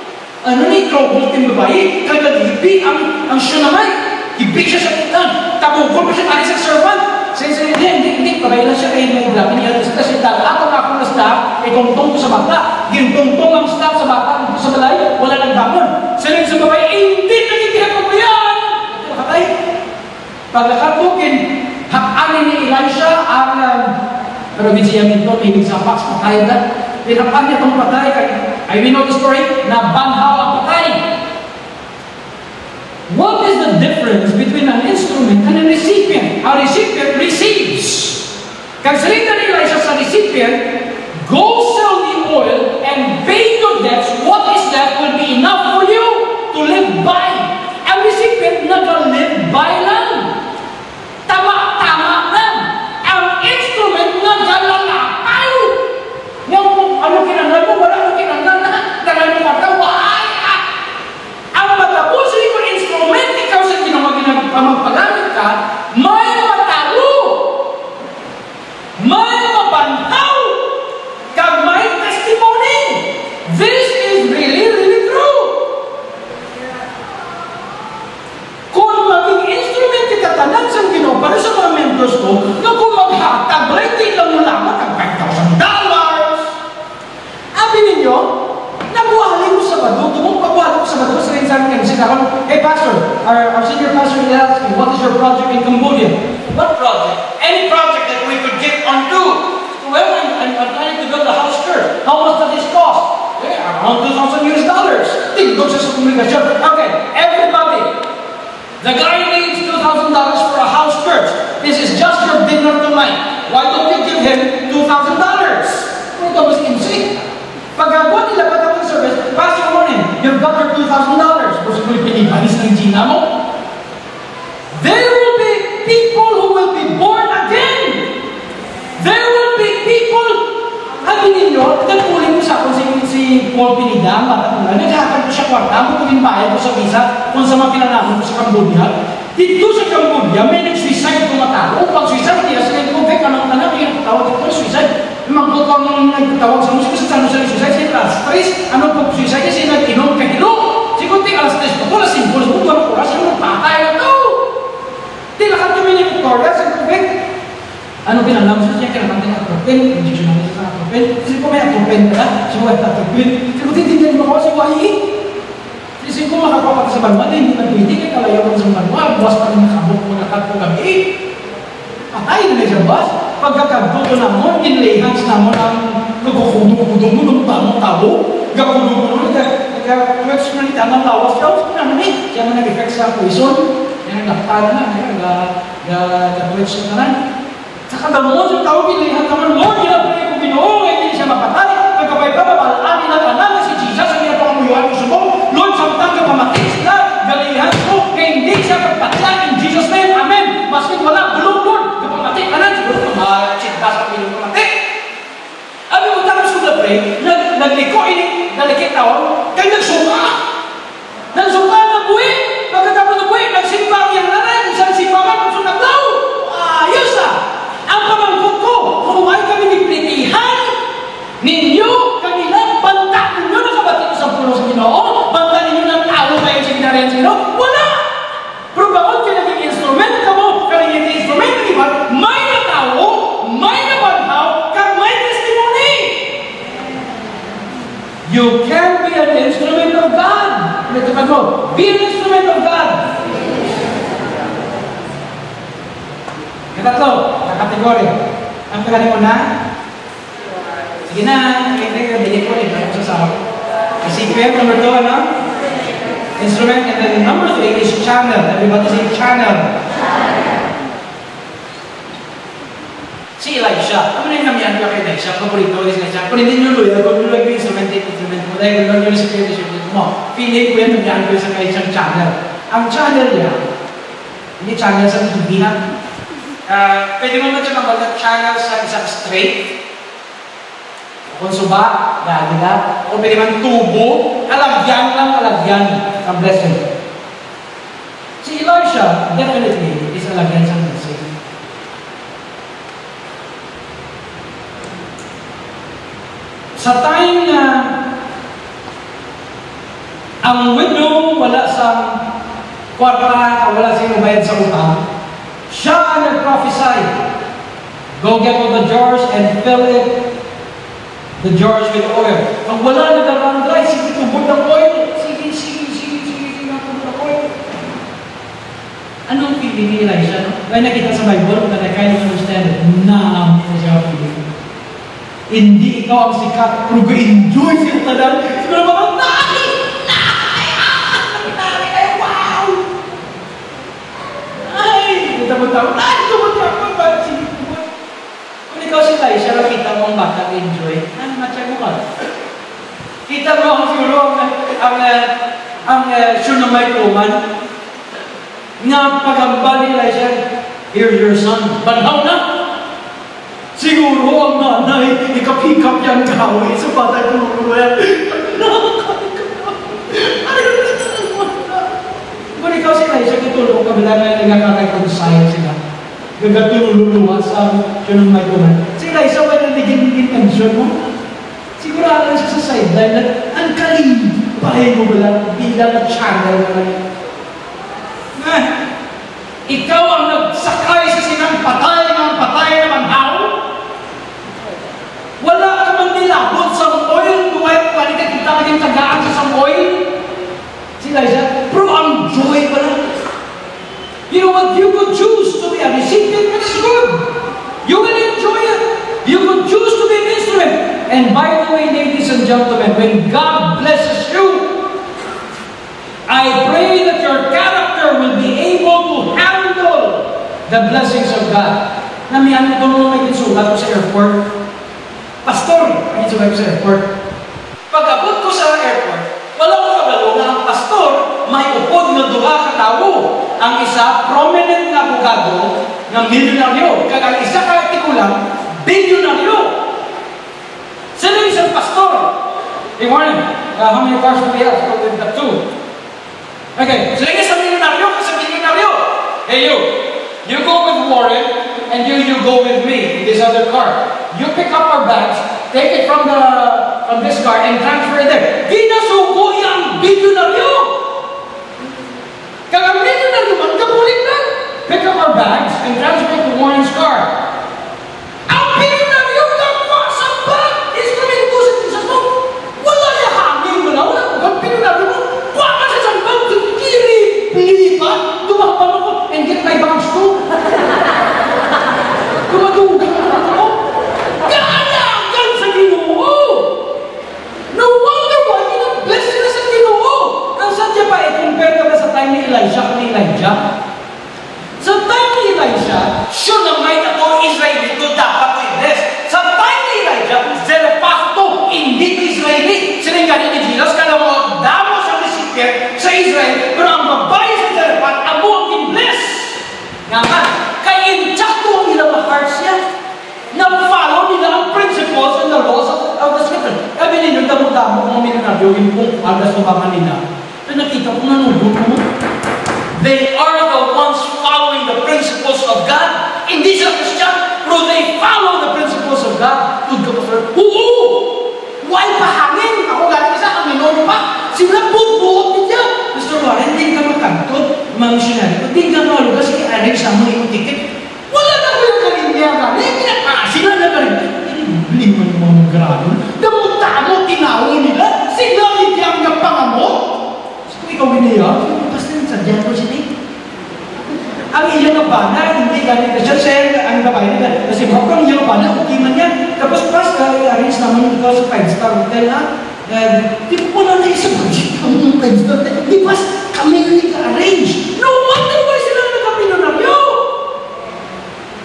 Ano ni trouble ting babae? Kaya hibi ang syunamay. Hibi siya sa kitan. Tabukol pa siya kani sa servant. Say, hindi, babae lang siya kayo may grabe niya. Kasi ako na staff, tungtong ko sa bata. Gintungtong ang staff sa bata, sa balay, wala nang damon. Saling sa babae, hindi nagigihap ko yan! Nakatay. Pagkakatukin, hakanin ni Elisha ang pero siya nito, may nagsapak sa patay na. Hinapan niya itong patay. I know the story, na banhaw ang patay. What is the difference between an instrument and a recipient? A recipient receives. Kaya salita ni Elisha sa recipient, go sell the oil and pay your debts. What is that will be enough for you to live by? Ang recipient nag-live by lang. Tama-tama lang. Ang instrument nag-lalakay. Yung ano kinanggal mo, wala mo kinanggal na. Tagal mo matawa. Ang matapusin ko instrument, ikaw sa magpagamit ka, may matalo. May mabantaw. Kag may testimony. This is really, really true. Kung maging instrument kita tanan sa Ginoo para sa mga members ko, na kung maghatag, rating lang mo lamang ang $5,000. Abi ninyo, nabuhali ko sa Sabado, tumong pagbuhali ko sa Sabado sa rinsan ng sa akin, "Hey Pastor, our senior pastor asked me, what is your project in Cambodia?" "What project?" "Any project that we could get onto." "Well, I'm planning to build a house church." "How much does this cost?" "Yeah, around $2,000 US." Tingog siya sa komunikasyon. "Okay, everybody, the guy needs $2,000 for a house church. This is just your dinner tonight. Why don't you give him $2,000? Ito ba si MC? Pagkagawa nila patapos ng service, "Pastor, morning, you've got your $2,000. Kung sa'yo pinipanis ng Gina mo, there will be people who will be born again. There will be people, sabi ninyo, nagkuling ko sa akin si Paul Pinida, matatulan, naghakan ko siya kwarta, mo kung bayad ko sa visa, kung sa mga pinanahon ko sa Cambodia. Dito sa Cambodia, may nag-suicide kung matao. Pag suicide, hindi na sila nag-convict, anong yung patawag dito, suicide. Mga kung nang nagtawag sa musik, sa saan sa suicide, siya alas 3, ano pag suicide, siya nag-inom, kahilo. Siguro, alas 3, pa ko, alas 5, alas 5, alas 4, siya magpatay na ito. Di lahat kami ni Victoria sa convict. Ano pinalam siya kinakantay atropin, injection namin sa atropin. Kasi ko may atropin ka, siya may atropin. Siguro, tintindihan mo ako, si Wahi. Kasi kung makapapat sa banwa, hindi pwede kay kalayawan sa banwa, buwas pa rin nakabok mo nakatpo gabi. Patay na siya buwas. Pagkakagbo ko naman, inlayhans naman ang nagkukudo-kudo mo ng tamang tao. Gakudo-kudo, nag-twitch na nita ng lawas daw. Sabi naman siya man nag-effect sa poison. Yan ang lakpan na, nag-twitch na naman. Sa kadamon, sa tao, inlayhan naman, Lord, ginapalay ko Ginoo, hindi siya mapatay. Pagkabay pa, mapalamin na tanan si Jesus, ang ginapanguyuhan ko sa mo. Lord, samtang ka pamatay sila, galihan ko, kaya hindi siya pagpatyan in Jesus' name. Amen. Maski wala, bulong Lord, kapamatay ka na, siguro kamatsinta sa pilong pamatay. Abi mo tapos ko na pray, nagliko ini, nalikit tao, kaya nagsuka. Nagsuka na buwi. Pagkatapos na buwi, nagsimba yung nanay, isang simbahan, kung sunaglaw. Ayos na. Ang pamangkot ko, kung may kami niplitihan, ninyo, kanilang banta ninyo, nakabatid sa puno sa Ginoo, banta ninyo ng tao kayo sa ginarihan sa Ginoo, wala! Pero bakit kayo naging instrument ka mo, kanina yung instrument ng iba, may natao, may nabanhaw, kang may testimony! You can be an instrument of God. Ito ka mo, be an instrument of God. Katatlo, kategori. Ang pagkali mo na, sige na, hindi ko rin, ako sa kasi number 2, ano? Instrument, and then number 3 is channel. Everybody say channel. Si Elisha. Ano na yung namiyan ko kay Elisha? Paborito is Elisha. Kung hindi nyo luya, kung nyo yung instrument mo, dahil kung nyo yung security mo, feeling ko yan namiyan ko sa kay isang channel. Ang channel niya, hindi channel sa TV ha. Pwede mo na siya mabagat channel sa isang straight. Kung suba, gagila. O pwede man tubo, kalagyan lang, kalagyan ng blessing. Si Elisha, definitely, is kalagyan sa blessing. Sa time na ang widow wala sa kwarta, wala siyang bayad sa utang, siya ang nag-prophesy. Go get all the jars and fill it, the jars with oil. Pag wala nag-run dry, sige tubod ng oil. Sige, tubod ng oil. Anong feeling ni Elisha? No? Kaya nakita sa Bible, but I kind of understand it. Naam po siya feeling. Hindi ikaw ang sikat, pero go-enjoy siya tanan. Siguro mga, nari, wow! Ay, tubod-tubod, sige, tubod. Kung ikaw si Elisha, nakita mo ang bata, enjoy. Matya mo ka. Kita mo ang siguro ang Shunammite woman nga pagambal ni Elisha, here's your son. Banhaw na. Siguro ang nanay, ikap-hikap yan kahoy sa bata tuluro yan. Kung ikaw si Elisha, kitulong ka bila na nagkakareconcile sila. Gagatululuwa sa Shunammite woman. Si Elisha, ba nagiging tension mo? Sigurado na siya sa sideline na ang kalimpahin mo ba bilang channel na lang. Ikaw ang nagsakay sa sinang patay ng patay na manhaw. Wala ka man nilabot sa oil. Kung ay kita kaging tagaan sa oil. Si Elisha, pero the blessings of God. Namihan ko nung may kinsulat ko sa airport. Pastor, may kinsulat ko sa airport. Pag-abot ko sa airport, wala ko kabalo na ang pastor may upod na duha ka tawo. Ang isa, prominent na abogado ng milyonaryo. Kaya ang isa katikulang, bilyonaryo. Sino isang pastor? Hey, morning. How many cars do we have? We've got 2. Okay, so yung isang milyonaryo, isang bilyonaryo. Hey, you go with Warren, and you go with me in this other car. You pick up our bags, take it from this car, and transfer it there. Ginasuko yung bilyonaryo. Kaya ang bilyonaryo man, kapulit na. Pick up our bags, and transfer it to Warren's car. Ang bilyonaryo, kapwa sa bag, instrumento sa Jesus mo. Wala yung hangin mo na. Wala ang bilyonaryo mo. Kwa ka sa bag, lipat, tumakpan ako, and get my bags too. Kumadugan ako. Kaalagan sa Ginoo. No wonder why bless sila sa Ginoo. Ang sadya pa, i-compare ka ba sa time ni Elijah? Sa time ni Elijah, sure na may ako Israelito dapat to i-bless. Sa time ni Elijah, Zarephath hindi to Israeli. Sininggan ni Jesus, kala mo, damo sa recipient sa Israel, pero ang babae sa Zarephath, amo ang i-bless. Nga nga, kaya insakto ang ilang hearts niya. Na-follow nila ang principles and the laws of the scripture. Kaya ninyo, damo-damo kung minanaryo yung kung alas o baka nila. So nakita ko nanulog mo. They are the ones following the principles of God. Hindi sila Christian, pero they follow the principles of God. Good ka pa, sir? Oo! Why pa hangin? Ako galing isa, ang minolo pa. Sila bubuot niya. Mr. Warren, hindi ka makantod, mga missionary. Hindi ka malugas, i-arrange sa mga yung ticket. Wala na ko yung kalinya galing. Sila na galing. Lima yung mga grano. Damot-tamo, tinawo nila. Sila hindi ang napangamot. So, ikaw biniya, basta yung sadyan ko sila. Ang iyong nabana, hindi galing na siya. Sir, ang babae nila. Kasi bakit ang iyong nabana, okay man yan. Tapos pas, arrange naman ikaw sa 5-star hotel, ha? Di ko na naisip, ang 5-star hotel. Di pas, kami na nag-arrange. No wonder why sila nagkapinonaryo.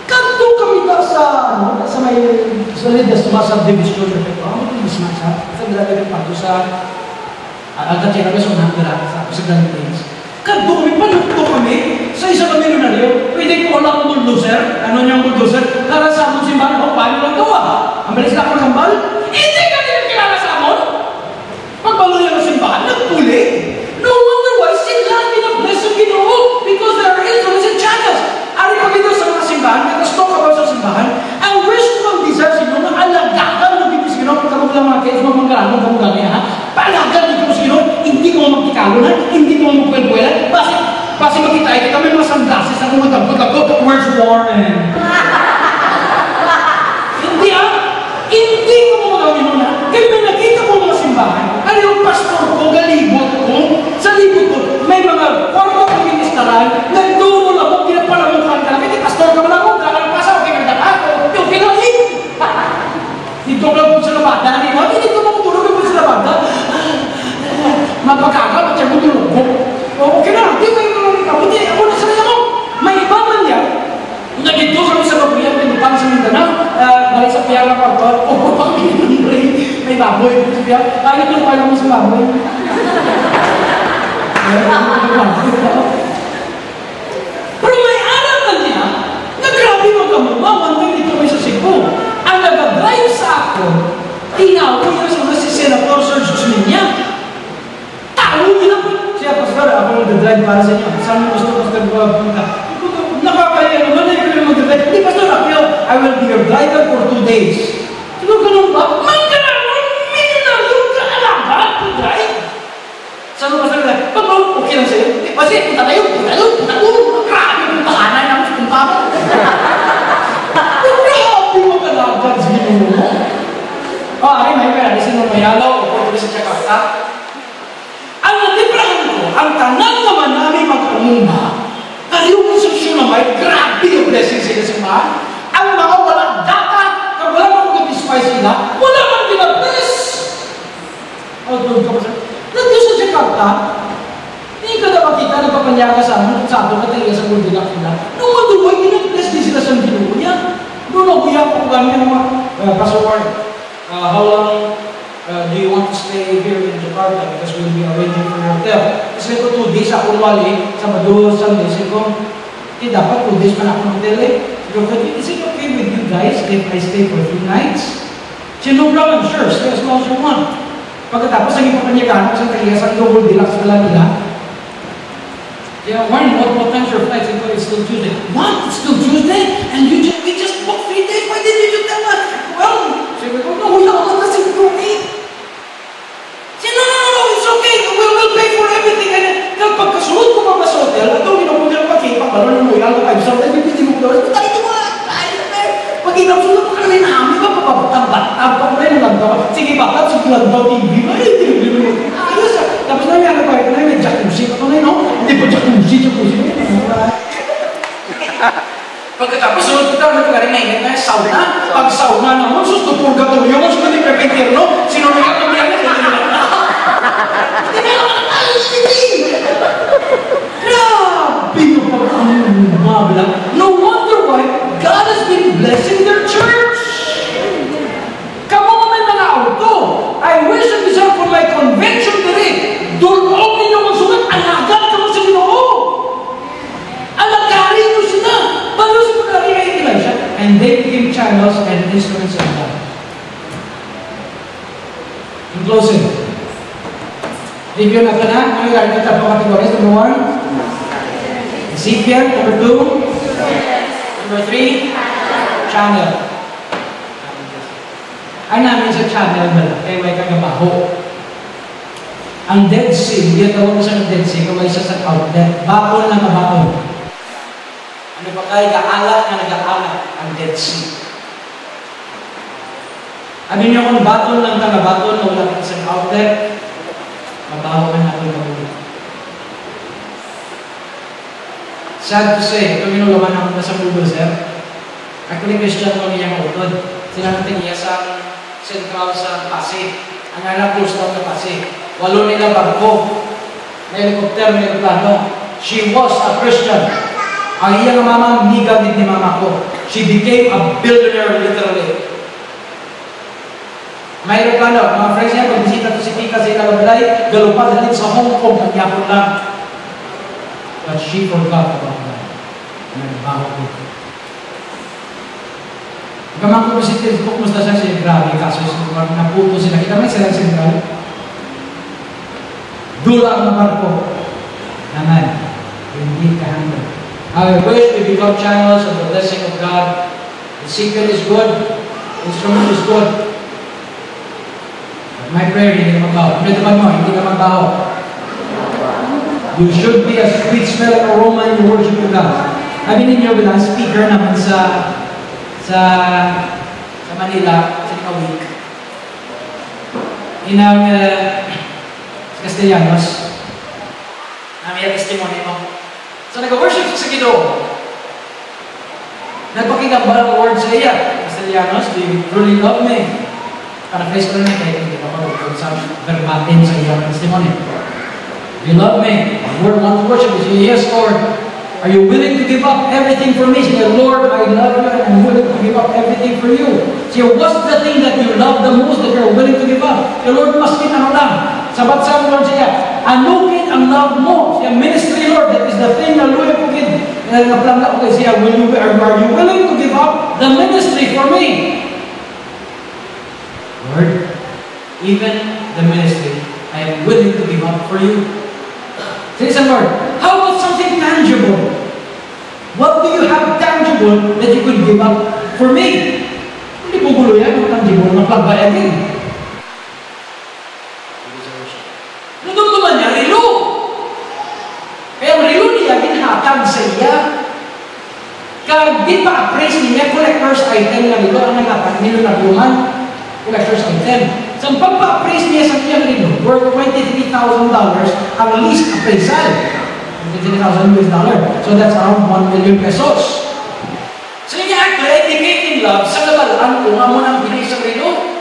Kanto kami na sa may Lidas Tumasab Division. Ano ito mas masa? Sa nilagay ng pato sa Alcatira, sa Grand Plains. Kanto kami, panukto kami sa isang milyonaryo. Pwede ko lang bulldozer. Ano niyang bulldozer? Para sa amon simbahan, paano lang gawa? Ang balis na ako sambal? Hindi ka nila kilala sa amon? Pagbalo niya ng simbahan, nagpuli. No wonder why sila pinabless yung Ginoo because there are influence and channels. Ari pag ito sa mga simbahan, let's talk about sa simbahan, ang wish ko ang desire sa inyo na alagagan ng Ginoo sa Ginoo, pagkaroon lang mga kayo, mga manggarano, kamugano yan, ha? Paalagan ng Ginoo sa Ginoo, hindi ko magtikalo na, hindi ko magpuel-puelan, basi makita kita, may mga sunglasses ako magkabot-abot, where's Warren? Hindi ha? Hindi ko magagawin mo na, kaya may nakita ko mga simbahan, ano yung pastor ko, galibot ko, sa libot ko, may mga kwarto ko ministaran, nagturo lang ako, pinapalamukan ka lang, hindi pastor ka lang ako, dala ng pasa, okay, nagdapat ko, yung pinalik. Dito lang po sa labada, hindi dito lang tulog po sa labada. Mapagkagal, at siya mo tulog ko. Okay na, di kayo nalalik ako, hindi, ako na sa mo. May iba man yan, nagito kami sa Babuyan, pinupan sa Mindanao, balik sa Piala Parto, may baboy, ayun yung pala mo sa baboy. Pero may alam na niya na grabe magkamumawan din dito may sa Cebu. Ang nag-drive sa ako, tinawag niya sa si Senator Sergio Sminya. Tawag niya po. Siya, Pastor, ako mag-drive para sa inyo. Saan mo gusto, Pastor, punta? Nakakaya naman na yung mag-drive. Hindi, Pastor, I will be your driver for 2 days. Sino ganun ba? Saan mo pa sila? Pag-o, okay lang sa'yo. Kasi, punta tayo. Grabe yung tahanan namin sa punta mo. Grabe mo kalagad sa Ginoo mo. Ay, may pera. Sino mayalaw o pwede sa Jakarta? Ang natiprahan ko, ang tanang naman namin mag-umuma, kayong instruksyon na may grabe yung blessing sa simbahan. Ang mga walang data, kung wala mang mag-despise sila, wala mang ginabless. Doon ka pa sa... Nandito sa Jakarta, hindi ka na makita nagpapanyaga sa amin sa ato na tayo sa Goldilocks nila. No wonder why, kuya po kami Pastor Warren, how long do you want to stay here in Jakarta? Because we'll be arranging for your hotel. Kasi ko 2 days ako wali, Sabado, Sunday. Kasi ko, dapat 2 days man ako hotel eh. So, is it okay with you guys if I stay for 3 nights? She no problem, sure, stay as long as you want. Pagkatapos, naging papanyagaan ko sa kaliyasan, double deluxe pala nila. Yeah, Warren, what time's your flight? I thought it's still Tuesday. What? It's still Tuesday? And we just booked 3 days? Why didn't you tell us? Well, she goes, no, we don't want to see you eat. She said, no, it's okay. We'll pay for everything. And then, pagkasunod ko pa sa hotel, ito, minapunta pa kayo, pagkaroon mo yung $5 stars, ay, hindi mo $5. Ba't ito mo? Pag inasunod ko kami namin, papapatabak-tab pa ko rin lang daw. Sige, bakit? Sige lang daw, TV. Ay, TV mo. Ayos ah. Tapos na yung ano na may jacuzzi pa na no? Hindi po jacuzzi. Pagkatapos, sunod ko tayo na rin na sauna. Pag sauna naman, susto purgatorio, mas ko hindi prepinterno, sinunod ka niya. Hindi na naman grabe ito pag mabila. No wonder why God has been blessing their church. Kamu may mga auto. I wish it was for my convention today. Doon ninyo magsugat, alagan ka mo sa Ginoo. Alagarin nyo sila. Paano sa pagkari kay Elijah? And they became channels and instruments of God. In closing, review na ito na. Ano yung tatlo categories? Number 1, recipient. Number 2, number 3, channel. Ay namin sa channel ba? Kaya may kagabaho. Ang Dead Sea, hindi tawag mo sa Dead Sea, kaway siya sa outlet. Bakon na mabakon. Ano ba kayo? Gaalat na nag-aalat ang Dead Sea. Amin niyo kung baton lang ka baton na wala ka sa outlet, mabaho ka na ako yung sad to say, ito minulaman ako na sa Google, sir. Actually, Christian ko niya mautod. Sila natin niya sa Central sa Pasig. Ang anak close down na Pasig. 8 nila barko. May helicopter, may aeroplano. She was a Christian. Ang iyang mama, miga din ni mama ko. She became a billionaire, literally. May aeroplano. Mga friends niya, pagbisita to si Tika sa Ilawaglay, galupad halip sa Hong Kong, nagyapon lang. But she forgot about that. Nagbaho ko. Kamang ko si Tika, kumusta siya siya, grabe, kaso naputo sila. Kita may sila sentral. Dula ang barko. Naman, hindi kahanggan. I wish we become channels of the blessing of God. The secret is good. The instrument is good. But my prayer, hindi naman baho. Ano naman mo? Hindi naman baho. You should be a sweet smelling aroma in your worship to God. Sabi ninyo bilang speaker naman sa Manila, sa week. Inang Castellanos. Namin yung testimony mo. So, nag-worship sa Ginoo. Nagpakinggan ba ang word sa iya? Castellanos, do you truly love me? Para-face ko rin kahit hindi pa kung sa verbatim sa iyang testimony. Do you love me? The word want to worship is, yes, Lord. Are you willing to give up everything for me? Say, Lord, I love you and I'm willing to give up everything for you. Say, what's the thing that you love the most that you're willing to give up? Say, Lord, maskin ano lang. Sabat sa Lord siya, anukin ang love mo. Siya, ministry, Lord, that is the thing na luya ko gid. Naplang ko siya, are you willing to give up the ministry for me? Lord, even the ministry, I am willing to give up for you. Say sa Lord, how about something tangible? What do you have tangible that you could give up for me? Hindi po gulo yan, ang tangible, magpagbayagin. Nagdumduman niya, rilo. Kaya ang rilo niya, ginhatag sa iya. Kaya di pa appraise niya, collector's item na rilo, ang nangatag nilo na biluman, collector's item. So, ang pagpa-appraise niya sa kiyang rilo, worth $23,000 ang least appraisal. $23,000 US. So, that's around 1 million pesos. So, niya actually, indicate in love, sa labalaan, kung nga mo nang bilis ang rilo.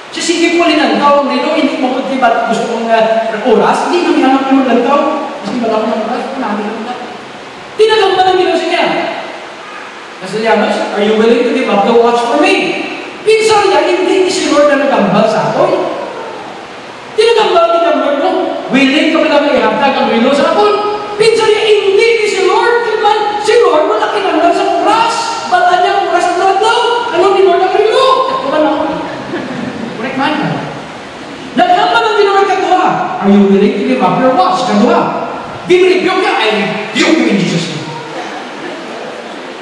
So, sige po linantaw ang rilo, hindi mo kung diba gusto kong oras, hindi namin anak yung lantaw. Mas di ba lang ng oras, kung namin lang. Tinagampan ang rilo siya. Kasi yaman siya, are you willing to give up the watch for me? Pinsan niya, hindi si Lord na nagambal sa akin. Tinagambal ni Lord mo, willing ka ba na ihatag ang relo sa akin? Pinsan niya, hindi ni si Lord. Si Lord wala kinanggal sa oras. Bala niya ang oras ng ladlaw. Ano ni Lord ang relo? Ito ba na ako? Correct man ka. Naghamban ang Lord kaduha. Are you willing to give up your watch? Kaduha. Binrebuke ka, I rebuke you in Jesus' name.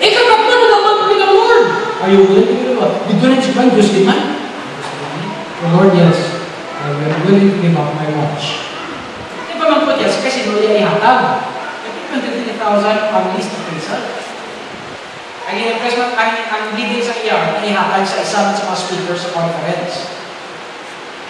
Ikagap na naman ng Lord. Are you willing to give up? Dito na siya bang Diyos man? The Lord, yes. I am willing to give up my watch. Di ba man po, yes, kasi Lord ay ihatag. 23,000 ang list ng pisa. Ang leading sa iya, ihatag sa isang sa mga speakers sa conference.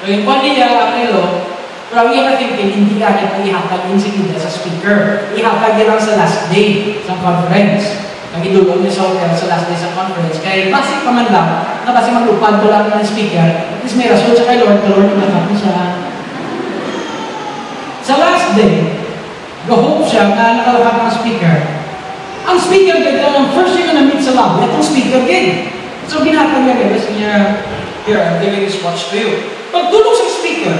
So yung po niya, Aprilo, pero ang iyang thinking, hindi ka na ihatag yun sa speaker. Ihatag niya lang sa last day sa conference. Nag-idulong niya sa hotel sa last day sa conference. Kaya basic pa man lang, na basic maglupad ko lang ng speaker, at least may rason siya kay Lord, the Lord nakapin siya. Sa last day, go-hope siya na nakalakap ng speaker. Ang speaker ganda ng first thing na na-meet sa lobby, at ang speaker gid. So ginatag niya ganda, sabi niya, here, I'm giving this watch to you. Pagtulog sa speaker,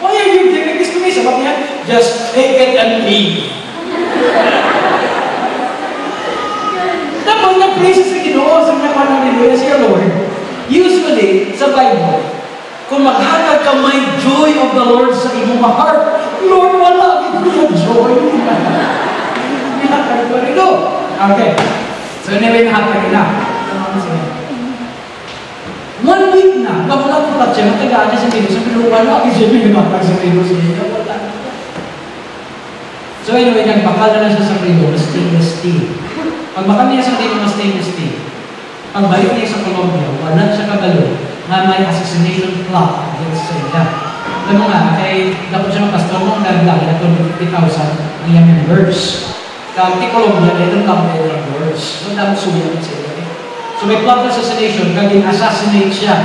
why are you giving this to me? Sabi niya, just take it and leave. Tapos na-praise sa Ginoo, sa napananiluya siya, Lord. Usually, sa Bible, kung maghatag ka may joy of the Lord sa iyong heart, Lord, wala ito yung joy. Hatag ko rin. Okay. So anyway, nahatag na. One week na, wala ko pa siya, matagaan niya sa Pino. Sabi ko, wala ako siya may namatag sa Pino. So anyway, nagbakal na siya sa Pino, na stainless steel. Pagbakal niya sa Pino, na stainless steel. Pagbalik niya sa Colombia, wala siya kabalo na may assassination plot against sa iya. Alam mo nga, kay dapat siya ng pastor mo, naglag na 50,000 ang iyang members. Kaya Colombia, ito lang may members. So, dami suya sa iya. So may plot assassination, kaging assassinate siya.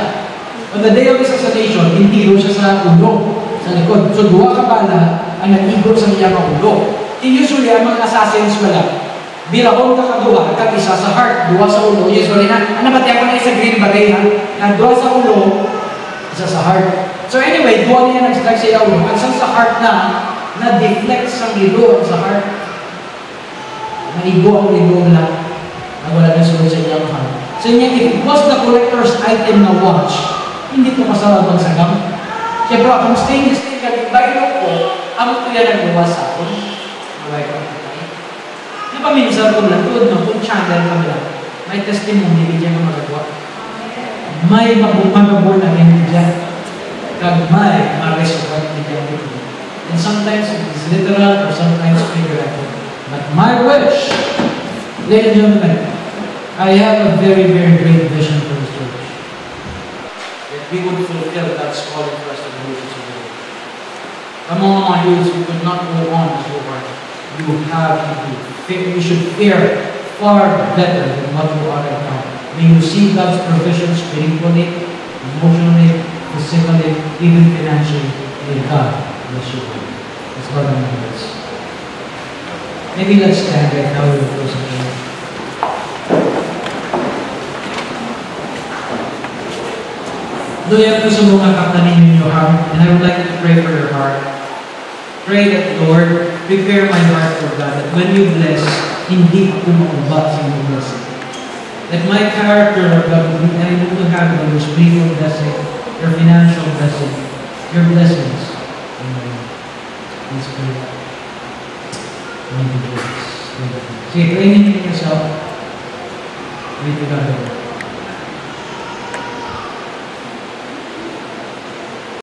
On the day of assassination, intiro siya sa ulo, sa likod. So duwa ka bala ang nag-igor sa iyang ulo. Usually, ang mga assassins wala. Bilahon ka kaduwa, at isa sa heart, duwa sa ulo. Usually na, ano ba tiyak ko na isa green bagay ha? Na duwa sa ulo, isa sa heart. So anyway, duwa niya nag-strike sa iyang ulo. At sa heart na-deflect sa rilo sa heart. Naigo ang rilo lang. Wala na sunod sa iyang heart. So niya, if it was the collector's item na watch, hindi ko masalabang sa gamit. Siyempre, akong stainless steel ka, bayo ko, ang ito yan nagbuwas sa akin. Mabay ko. Di ba minsan kung latod, no? Kung channel kami lang, may testimony, hindi niya magagawa. May magabor na hindi dyan. Kag may ma-resurrect hindi dyan. And sometimes it's literal or sometimes figurative. But my wish, ladies and gentlemen, I have a very, very great vision for this church. That we would fulfill God's calling for us to do this today. Among my youths, we could not go on as we were. You have to do. You should fare far better than what you are right now. May you see God's provision spiritually, emotionally, physically, even financially. May God bless you. That's what I'm going to say. Maybe let's stand right now with the close of prayer. Do you have to sumungakap na ninyo in your heart? And I would like you to pray for your heart. Pray that, Lord, prepare my heart for God. That when you bless, hindi ako makubat sa iyong blessing. That my character, Lord God, will be able to have your spiritual blessing, your financial blessing, your blessings. Amen. Please pray. Thank you, Jesus. Sige, pray ninyo yourself. Pray to God.